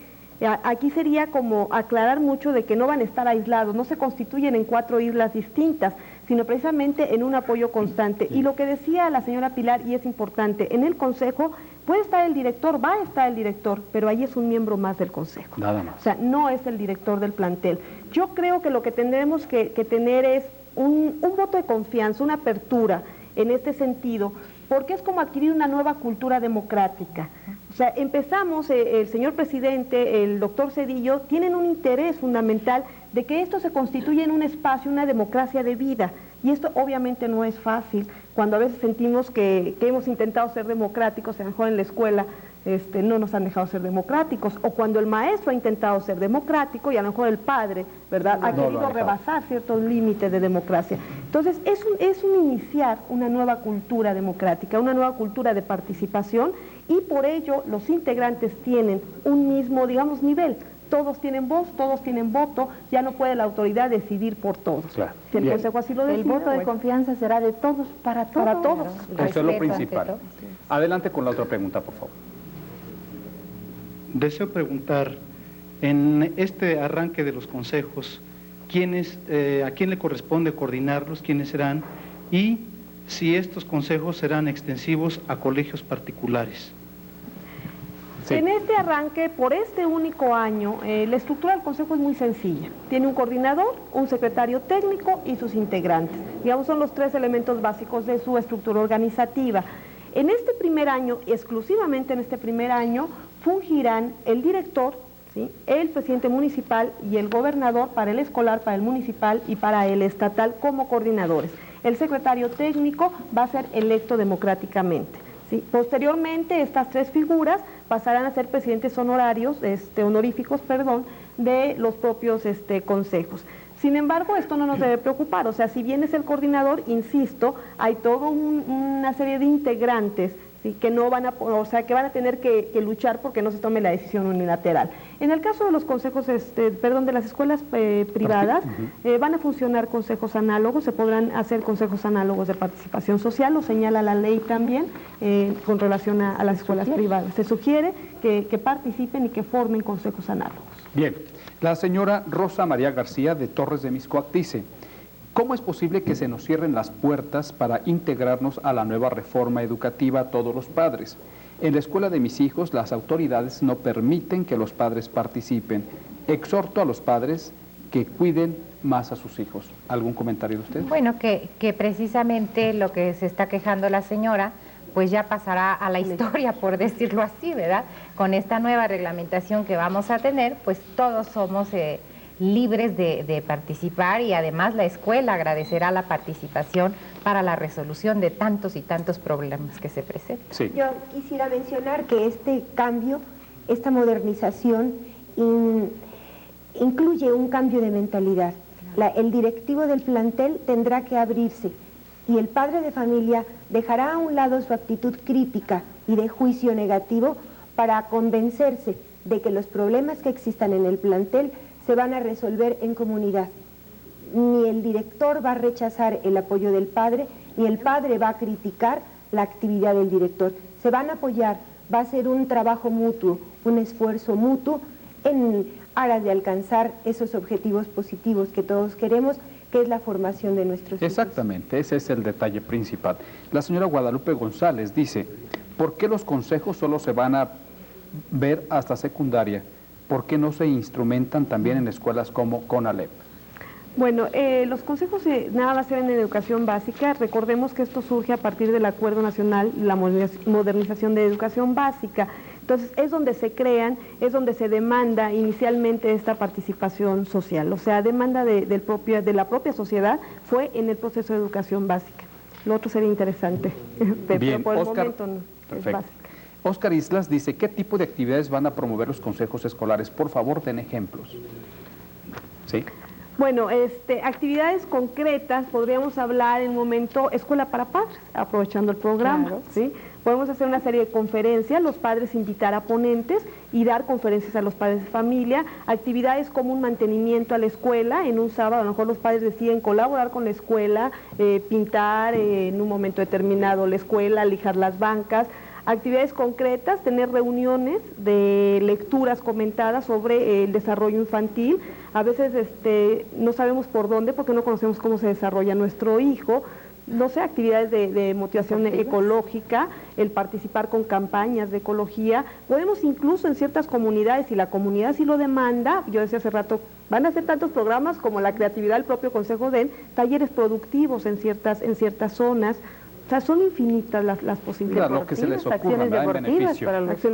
Aquí sería como aclarar mucho de que no van a estar aislados, no se constituyen en 4 islas distintas, sino precisamente en un apoyo constante. Y lo que decía la señora Pilar, y es importante, en el consejo puede estar el director, va a estar el director, pero ahí es un miembro más del consejo. Nada más. O sea, no es el director del plantel. Yo creo que lo que tendremos que tener es un voto de confianza, una apertura en este sentido, porque es como adquirir una nueva cultura democrática. O sea, empezamos, el señor presidente, el doctor Zedillo, tienen un interés fundamental de que esto se constituya en un espacio, una democracia de vida. Y esto obviamente no es fácil, cuando a veces sentimos que hemos intentado ser democráticos, a lo mejor en la escuela no nos han dejado ser democráticos, o cuando el maestro ha intentado ser democrático y a lo mejor el padre, ¿verdad?, ha querido rebasar ciertos límites de democracia. Entonces, es un iniciar una nueva cultura democrática, una nueva cultura de participación, y por ello los integrantes tienen un mismo, digamos, nivel. Todos tienen voz, todos tienen voto, ya no puede la autoridad decidir por todos. Claro. Si el Consejo así lo decide, el voto de confianza será de todos para todos. Para todos. Eso es lo principal. Adelante con la otra pregunta, por favor. Deseo preguntar, en este arranque de los consejos, ¿a quién le corresponde coordinarlos, quiénes serán, y si estos consejos serán extensivos a colegios particulares? Sí. En este arranque, por este único año, la estructura del Consejo es muy sencilla. Tiene un coordinador, un secretario técnico y sus integrantes. Digamos, son los 3 elementos básicos de su estructura organizativa. En este primer año, exclusivamente en este primer año, fungirán el director, ¿sí?, el presidente municipal y el gobernador para el escolar, para el municipal y para el estatal como coordinadores. El secretario técnico va a ser electo democráticamente. ¿Sí? Posteriormente, estas 3 figuras pasarán a ser presidentes honorarios, honoríficos, de los propios consejos. Sin embargo, esto no nos debe preocupar, o sea, si bien es el coordinador, insisto, hay toda una serie de integrantes, ¿sí?, que no van a, o sea, que van a tener que luchar porque no se tome la decisión unilateral. En el caso de los consejos, de las escuelas privadas, van a funcionar consejos análogos, se podrán hacer consejos análogos de participación social, lo señala la ley también, con relación a las escuelas privadas. Se sugiere que participen y que formen consejos análogos. Bien, la señora Rosa María García de Torres de Mixcoac dice: ¿cómo es posible que se nos cierren las puertas para integrarnos a la nueva reforma educativa a todos los padres? En la escuela de mis hijos, las autoridades no permiten que los padres participen. Exhorto a los padres que cuiden más a sus hijos. ¿Algún comentario de usted? Bueno, que precisamente lo que se está quejando la señora, pues ya pasará a la historia, por decirlo así, ¿verdad? Con esta nueva reglamentación que vamos a tener, pues todos somos libres de participar, y además la escuela agradecerá la participación para la resolución de tantos y tantos problemas que se presentan. Sí. Yo quisiera mencionar que este cambio, esta modernización, incluye un cambio de mentalidad. El directivo del plantel tendrá que abrirse, y el padre de familia dejará a un lado su actitud crítica y de juicio negativo para convencerse de que los problemas que existan en el plantel se van a resolver en comunidad. Ni el director va a rechazar el apoyo del padre, ni el padre va a criticar la actividad del director. Se van a apoyar, va a ser un trabajo mutuo, un esfuerzo mutuo en aras de alcanzar esos objetivos positivos que todos queremos, que es la formación de nuestros hijos. Exactamente, ese es el detalle principal. La señora Guadalupe González dice: ¿por qué los consejos solo se van a ver hasta secundaria? ¿Por qué no se instrumentan también en escuelas como CONALEP? Bueno, los consejos nada más eran en educación básica. Recordemos que esto surge a partir del Acuerdo Nacional, la modernización de educación básica. Entonces, es donde se crean, es donde se demanda inicialmente esta participación social. O sea, demanda de la propia sociedad fue en el proceso de educación básica. Lo otro sería interesante, pero por el momento no, es básica. Oscar Islas dice: ¿qué tipo de actividades van a promover los consejos escolares? Por favor, den ejemplos. ¿Sí? Bueno, actividades concretas, podríamos hablar en un momento escuela para padres, aprovechando el programa, claro. ¿Sí? Podemos hacer una serie de conferencias, los padres invitar a ponentes y dar conferencias a los padres de familia, actividades como un mantenimiento a la escuela. En un sábado a lo mejor los padres deciden colaborar con la escuela, pintar en un momento determinado la escuela, lijar las bancas. Actividades concretas, tener reuniones de lecturas comentadas sobre el desarrollo infantil. A veces no sabemos por dónde, porque no conocemos cómo se desarrolla nuestro hijo, no sé, actividades de motivación ecológica, el participar con campañas de ecología. Podemos incluso en ciertas comunidades, si la comunidad sí lo demanda, yo decía hace rato, van a hacer tantos programas como la creatividad del propio Consejo den, talleres productivos en ciertas zonas. O sea, son infinitas las posibilidades. Claro, lo que se les ocurra, acciones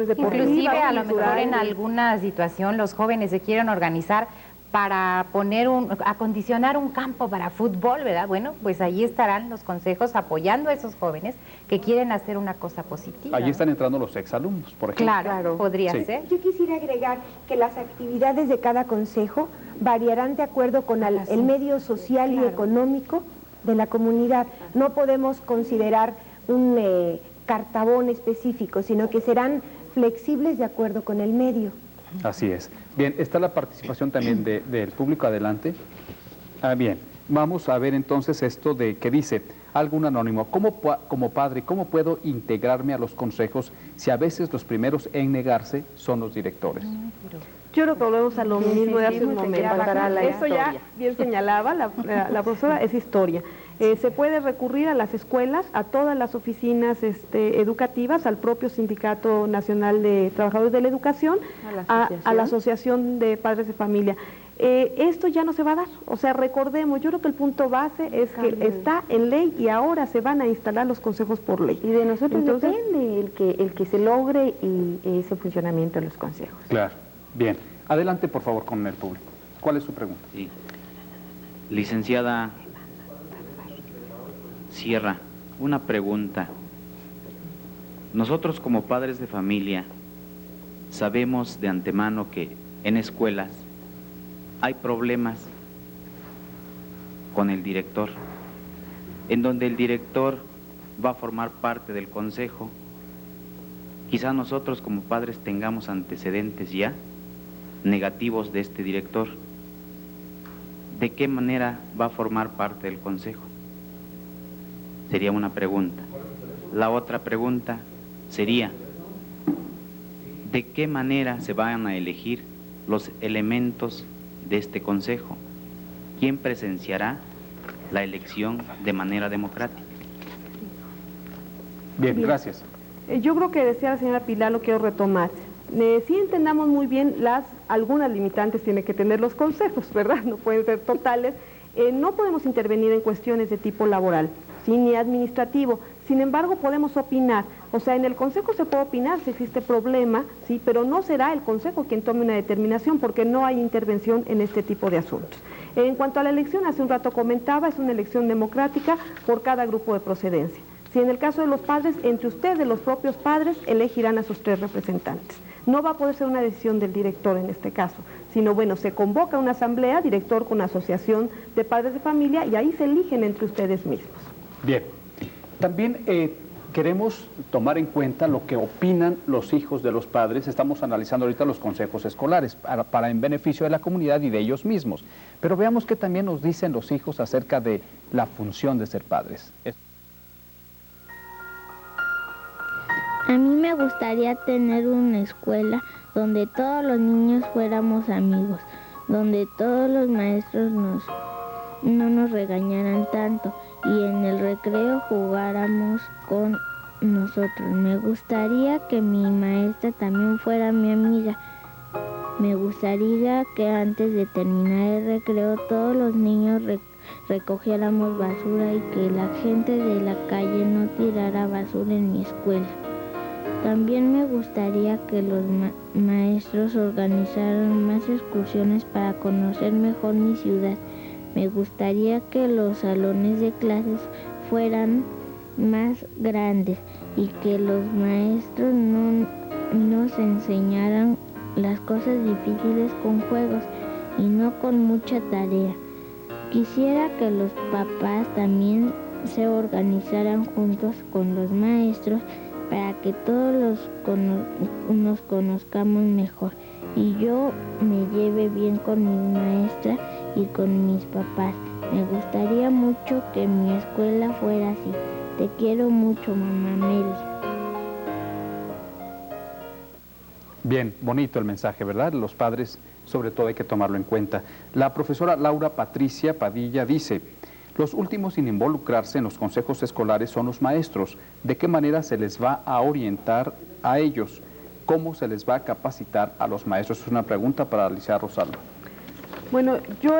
deportivas. Inclusive a lo mejor en alguna situación los jóvenes se quieren organizar para acondicionar un campo para fútbol, ¿verdad? Bueno, pues ahí estarán los consejos apoyando a esos jóvenes que quieren hacer una cosa positiva. Allí están entrando los exalumnos, por ejemplo. Claro, podría ser. Yo quisiera agregar que las actividades de cada consejo variarán de acuerdo con el medio social y económico de la comunidad. No podemos considerar un cartabón específico, sino que serán flexibles de acuerdo con el medio. Así es. Bien, está la participación también del público. Adelante. Bien, vamos a ver entonces esto de que dice algún anónimo. Como padre, ¿cómo puedo integrarme a los consejos si a veces los primeros en negarse son los directores? Yo creo que volvemos a lo mismo de hace un momento. Eso ya bien señalaba la profesora, es historia. Se puede recurrir a las escuelas, a todas las oficinas educativas, al propio Sindicato Nacional de Trabajadores de la Educación, a la Asociación de Padres de Familia. Esto ya no se va a dar, o sea, recordemos, yo creo que el punto base es que está en ley y ahora se van a instalar los consejos por ley. Y de nosotros depende el que se logre ese funcionamiento de los consejos. Claro, bien. Adelante, por favor, con el público. ¿Cuál es su pregunta? Sí. Licenciada Sierra, una pregunta. Nosotros como padres de familia sabemos de antemano que en escuelas hay problemas con el director, en donde el director va a formar parte del consejo. Quizá nosotros como padres tengamos antecedentes ya negativos de este director. ¿De qué manera va a formar parte del consejo? Sería una pregunta. La otra pregunta sería, ¿de qué manera se van a elegir los elementos de este consejo? ¿Quién presenciará la elección de manera democrática? Bien, gracias. Yo creo que decía la señora Pilar, lo quiero retomar. Si entendamos muy bien, algunas limitantes tienen que tener los consejos, ¿verdad? No pueden ser totales. No podemos intervenir en cuestiones de tipo laboral, ¿sí? Ni administrativo. Sin embargo, podemos opinar. O sea, en el consejo se puede opinar si existe problema, ¿sí? Pero no será el consejo quien tome una determinación porque no hay intervención en este tipo de asuntos. En cuanto a la elección, hace un rato comentaba, es una elección democrática por cada grupo de procedencia. Si en el caso de los padres, entre ustedes, los propios padres, elegirán a sus 3 representantes. No va a poder ser una decisión del director en este caso, sino bueno, se convoca una asamblea, director con asociación de padres de familia y ahí se eligen entre ustedes mismos. Bien, también queremos tomar en cuenta lo que opinan los hijos de los padres. Estamos analizando ahorita los consejos escolares para en beneficio de la comunidad y de ellos mismos. Pero veamos qué también nos dicen los hijos acerca de la función de ser padres. A mí me gustaría tener una escuela donde todos los niños fuéramos amigos, donde todos los maestros no nos regañaran tanto y en el recreo jugáramos con nosotros. Me gustaría que mi maestra también fuera mi amiga. Me gustaría que antes de terminar el recreo todos los niños recogiéramos basura y que la gente de la calle no tirara basura en mi escuela. También me gustaría que los maestros organizaran más excursiones para conocer mejor mi ciudad. Me gustaría que los salones de clases fueran más grandes y que los maestros no nos enseñaran las cosas difíciles con juegos y no con mucha tarea. Quisiera que los papás también se organizaran juntos con los maestros para que todos nos conozcamos mejor y yo me lleve bien con mi maestra y con mis papás. Me gustaría mucho que mi escuela fuera así. Te quiero mucho, mamá Meli. Bien, bonito el mensaje, ¿verdad? Los padres, sobre todo, hay que tomarlo en cuenta. La profesora Laura Patricia Padilla dice: Los últimos en involucrarse en los consejos escolares son los maestros. ¿De qué manera se les va a orientar a ellos? ¿Cómo se les va a capacitar a los maestros? Es una pregunta para Alicia Rosalba. Bueno, yo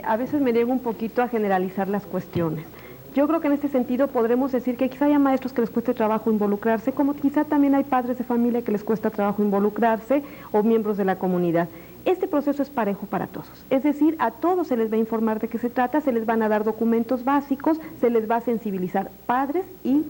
a veces me niego un poquito a generalizar las cuestiones. Yo creo que en este sentido podremos decir que quizá haya maestros que les cueste trabajo involucrarse, como quizá también hay padres de familia que les cuesta trabajo involucrarse o miembros de la comunidad. Este proceso es parejo para todos, es decir, a todos se les va a informar de qué se trata, se les van a dar documentos básicos, se les va a sensibilizar padres y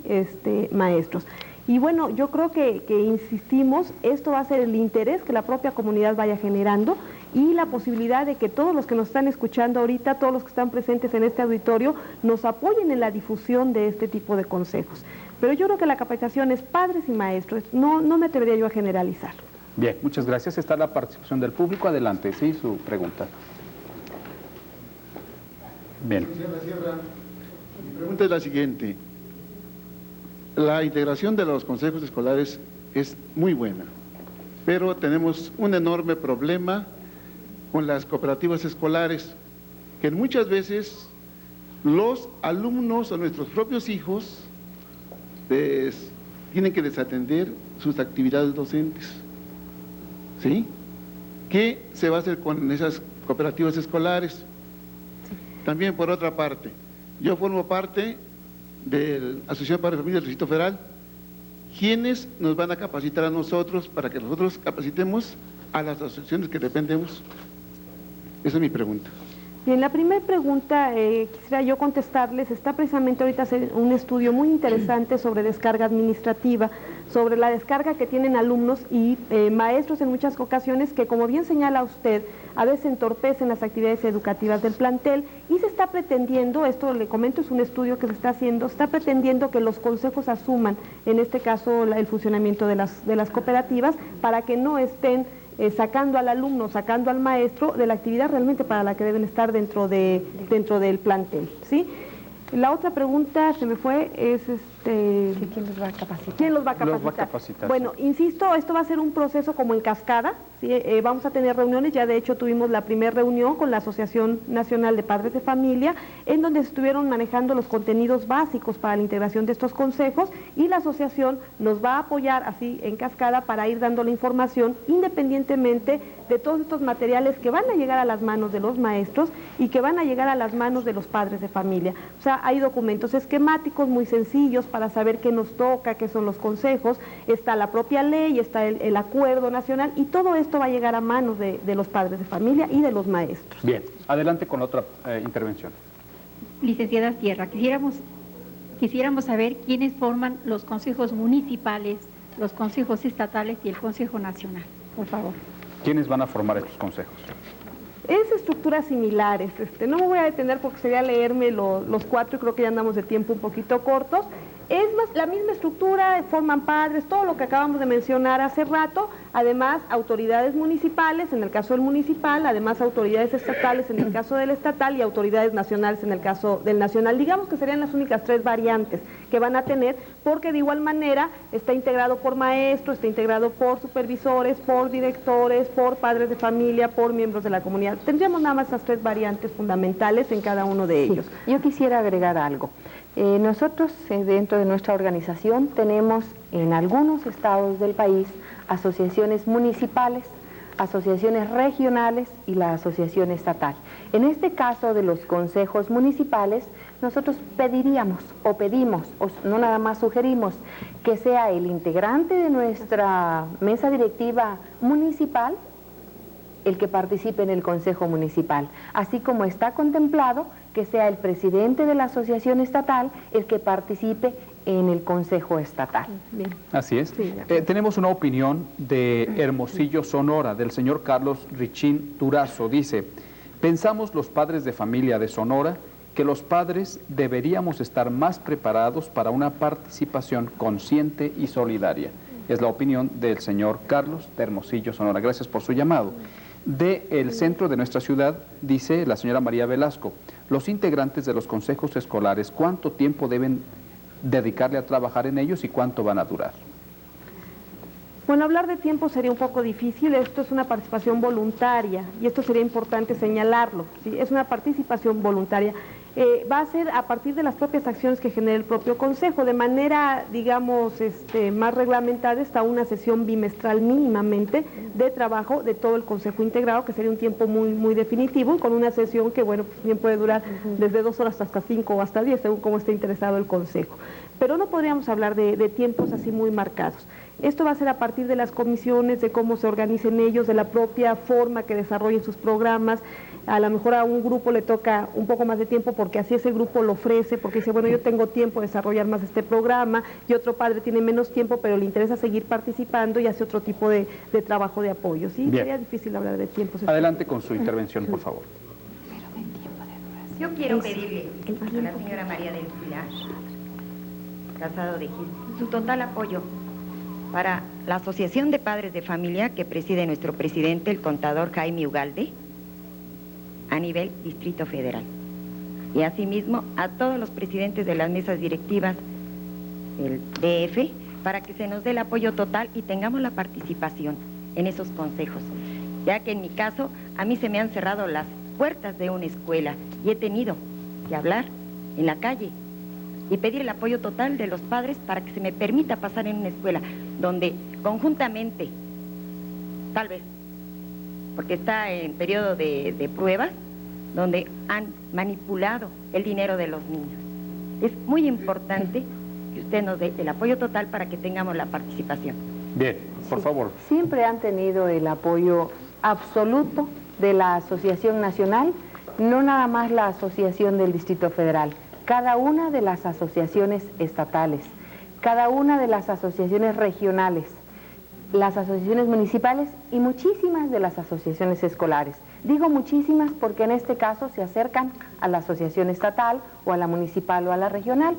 maestros. Y bueno, yo creo que insistimos, esto va a ser el interés que la propia comunidad vaya generando y la posibilidad de que todos los que nos están escuchando ahorita, todos los que están presentes en este auditorio, nos apoyen en la difusión de este tipo de consejos. Pero yo creo que la capacitación es padres y maestros, no me atrevería yo a generalizar. Bien, muchas gracias. Está la participación del público. Adelante, sí, su pregunta. Bien. Mi pregunta es la siguiente. La integración de los consejos escolares es muy buena, pero tenemos un enorme problema con las cooperativas escolares, que muchas veces los alumnos o nuestros propios hijos tienen que desatender sus actividades docentes. ¿Sí? ¿Qué se va a hacer con esas cooperativas escolares? También, por otra parte, yo formo parte de la Asociación de Padres de Familia del Distrito Federal. ¿Quiénes nos van a capacitar a nosotros para que nosotros capacitemos a las asociaciones que dependemos? Esa es mi pregunta. Bien, la primera pregunta quisiera yo contestarles, está precisamente ahorita un estudio muy interesante sobre descarga administrativa, sobre la descarga que tienen alumnos y maestros en muchas ocasiones que, como bien señala usted, a veces entorpecen las actividades educativas del plantel y se está pretendiendo, esto le comento, es un estudio que se está haciendo, se está pretendiendo que los consejos asuman, en este caso, el funcionamiento de las cooperativas para que no estén sacando al alumno, sacando al maestro de la actividad realmente para la que deben estar dentro del plantel, ¿sí? La otra pregunta se me fue, es ¿quién los va a capacitar? ¿Quién los va a capacitar? Bueno, insisto, esto va a ser un proceso como en cascada, ¿sí? Vamos a tener reuniones, ya de hecho tuvimos la primera reunión con la Asociación Nacional de Padres de Familia, en donde se estuvieron manejando los contenidos básicos para la integración de estos consejos, y la asociación nos va a apoyar así en cascada para ir dando la información independientemente de todos estos materiales que van a llegar a las manos de los maestros y que van a llegar a las manos de los padres de familia. O sea, hay documentos esquemáticos muy sencillos para saber qué nos toca, qué son los consejos, está la propia ley, está el acuerdo nacional, y todo esto va a llegar a manos de los padres de familia y de los maestros. Bien, adelante con otra intervención. Licenciada Sierra, quisiéramos saber quiénes forman los consejos municipales, los consejos estatales y el Consejo Nacional, por favor. ¿Quiénes van a formar estos consejos? Es estructuras similares, no me voy a detener porque sería leerme los cuatro y creo que ya andamos de tiempo un poquito cortos. Es la misma estructura, forman padres, todo lo que acabamos de mencionar hace rato, además autoridades municipales, en el caso del municipal, además autoridades estatales en el caso del estatal y autoridades nacionales en el caso del nacional. Digamos que serían las únicas tres variantes que van a tener, porque de igual manera está integrado por maestros, está integrado por supervisores, por directores, por padres de familia, por miembros de la comunidad. Tendríamos nada más esas tres variantes fundamentales en cada uno de ellos. Yo quisiera agregar algo. Nosotros dentro de nuestra organización tenemos en algunos estados del país asociaciones municipales, asociaciones regionales y la asociación estatal. En este caso de los consejos municipales, nosotros pedimos, o no nada más sugerimos, que sea el integrante de nuestra mesa directiva municipal el que participe en el Consejo Municipal, así como está contemplado que sea el presidente de la asociación estatal el que participe en el Consejo Estatal. Bien. Así es. Sí, tenemos una opinión de Hermosillo, Sonora, del señor Carlos Richín Durazo. Dice, pensamos los padres de familia de Sonora que los padres deberíamos estar más preparados para una participación consciente y solidaria. Es la opinión del señor Carlos de Hermosillo, Sonora. Gracias por su llamado. Del centro de nuestra ciudad, dice la señora María Velasco, los integrantes de los consejos escolares, ¿cuánto tiempo deben dedicarle a trabajar en ellos y cuánto van a durar? Bueno, hablar de tiempo sería un poco difícil, esto es una participación voluntaria y esto sería importante señalarlo, ¿sí? Es una participación voluntaria. va a ser a partir de las propias acciones que genere el propio Consejo. De manera, digamos, más reglamentada está una sesión bimestral mínimamente de trabajo de todo el Consejo integrado, que sería un tiempo muy definitivo, con una sesión que, bueno, pues bien puede durar desde 2 horas hasta 5 o hasta 10, según cómo esté interesado el Consejo. Pero no podríamos hablar de tiempos así muy marcados. Esto va a ser a partir de las comisiones, de cómo se organicen ellos, de la propia forma que desarrollen sus programas. A lo mejor a un grupo le toca un poco más de tiempo porque así ese grupo lo ofrece, porque dice, bueno, yo tengo tiempo de desarrollar más este programa, y otro padre tiene menos tiempo, pero le interesa seguir participando y hace otro tipo de trabajo de apoyo. ¿Sí? Sería difícil hablar de tiempos. Adelante con su intervención, por favor. Yo quiero pedirle a la señora María del Pilar Casado de Gil su total apoyo para la Asociación de Padres de Familia que preside nuestro presidente, el contador Jaime Ugalde, a nivel Distrito Federal. Y asimismo a todos los presidentes de las mesas directivas del DF, para que se nos dé el apoyo total y tengamos la participación en esos consejos. Ya que en mi caso, a mí se me han cerrado las puertas de una escuela y he tenido que hablar en la calle y pedir el apoyo total de los padres para que se me permita pasar en una escuela donde conjuntamente, tal vez, porque está en periodo de pruebas, donde han manipulado el dinero de los niños. Es muy importante que usted nos dé el apoyo total para que tengamos la participación. Bien, por favor. Siempre han tenido el apoyo absoluto de la Asociación Nacional, no nada más la Asociación del Distrito Federal, cada una de las asociaciones estatales, cada una de las asociaciones regionales, las asociaciones municipales y muchísimas de las asociaciones escolares. Digo muchísimas porque en este caso se acercan a la asociación estatal o a la municipal o a la regional,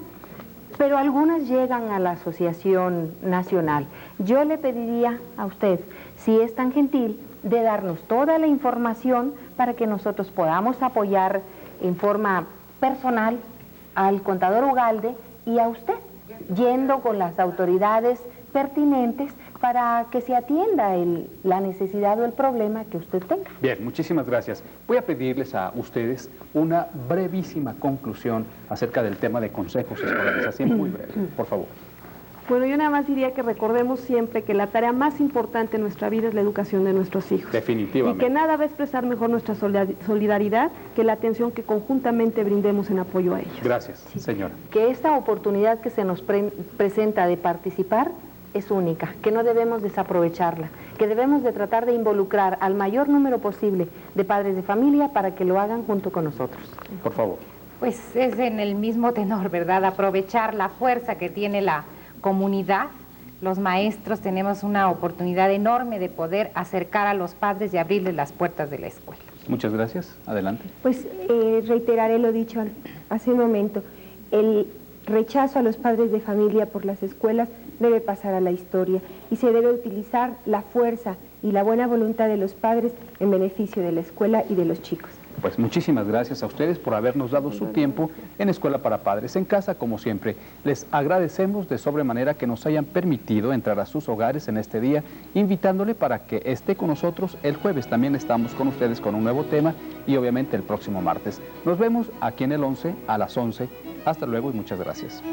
pero algunas llegan a la asociación nacional. Yo le pediría a usted, si es tan gentil, de darnos toda la información para que nosotros podamos apoyar en forma personal al contador Ugalde y a usted, yendo con las autoridades pertinentes para que se atienda la necesidad o el problema que usted tenga. Bien, muchísimas gracias. Voy a pedirles a ustedes una brevísima conclusión acerca del tema de consejos escolares, así muy breve, por favor. Bueno, yo nada más diría que recordemos siempre que la tarea más importante en nuestra vida es la educación de nuestros hijos. Definitivamente. Y que nada va a expresar mejor nuestra solidaridad que la atención que conjuntamente brindemos en apoyo a ellos. Gracias, señora. Que esta oportunidad que se nos presenta de participar es única, que no debemos desaprovecharla, que debemos de tratar de involucrar al mayor número posible de padres de familia para que lo hagan junto con nosotros. Por favor. Pues es en el mismo tenor, ¿verdad? Aprovechar la fuerza que tiene la comunidad. Los maestros tenemos una oportunidad enorme de poder acercar a los padres y abrirles las puertas de la escuela. Muchas gracias. Adelante. Pues reiteraré lo dicho hace un momento. El rechazo a los padres de familia por las escuelas debe pasar a la historia y se debe utilizar la fuerza y la buena voluntad de los padres en beneficio de la escuela y de los chicos. Pues muchísimas gracias a ustedes por habernos dado su tiempo en Escuela para Padres en Casa, como siempre. Les agradecemos de sobremanera que nos hayan permitido entrar a sus hogares en este día, invitándole para que esté con nosotros el jueves. También estamos con ustedes con un nuevo tema y obviamente el próximo martes. Nos vemos aquí en el 11 a las 11. Hasta luego y muchas gracias.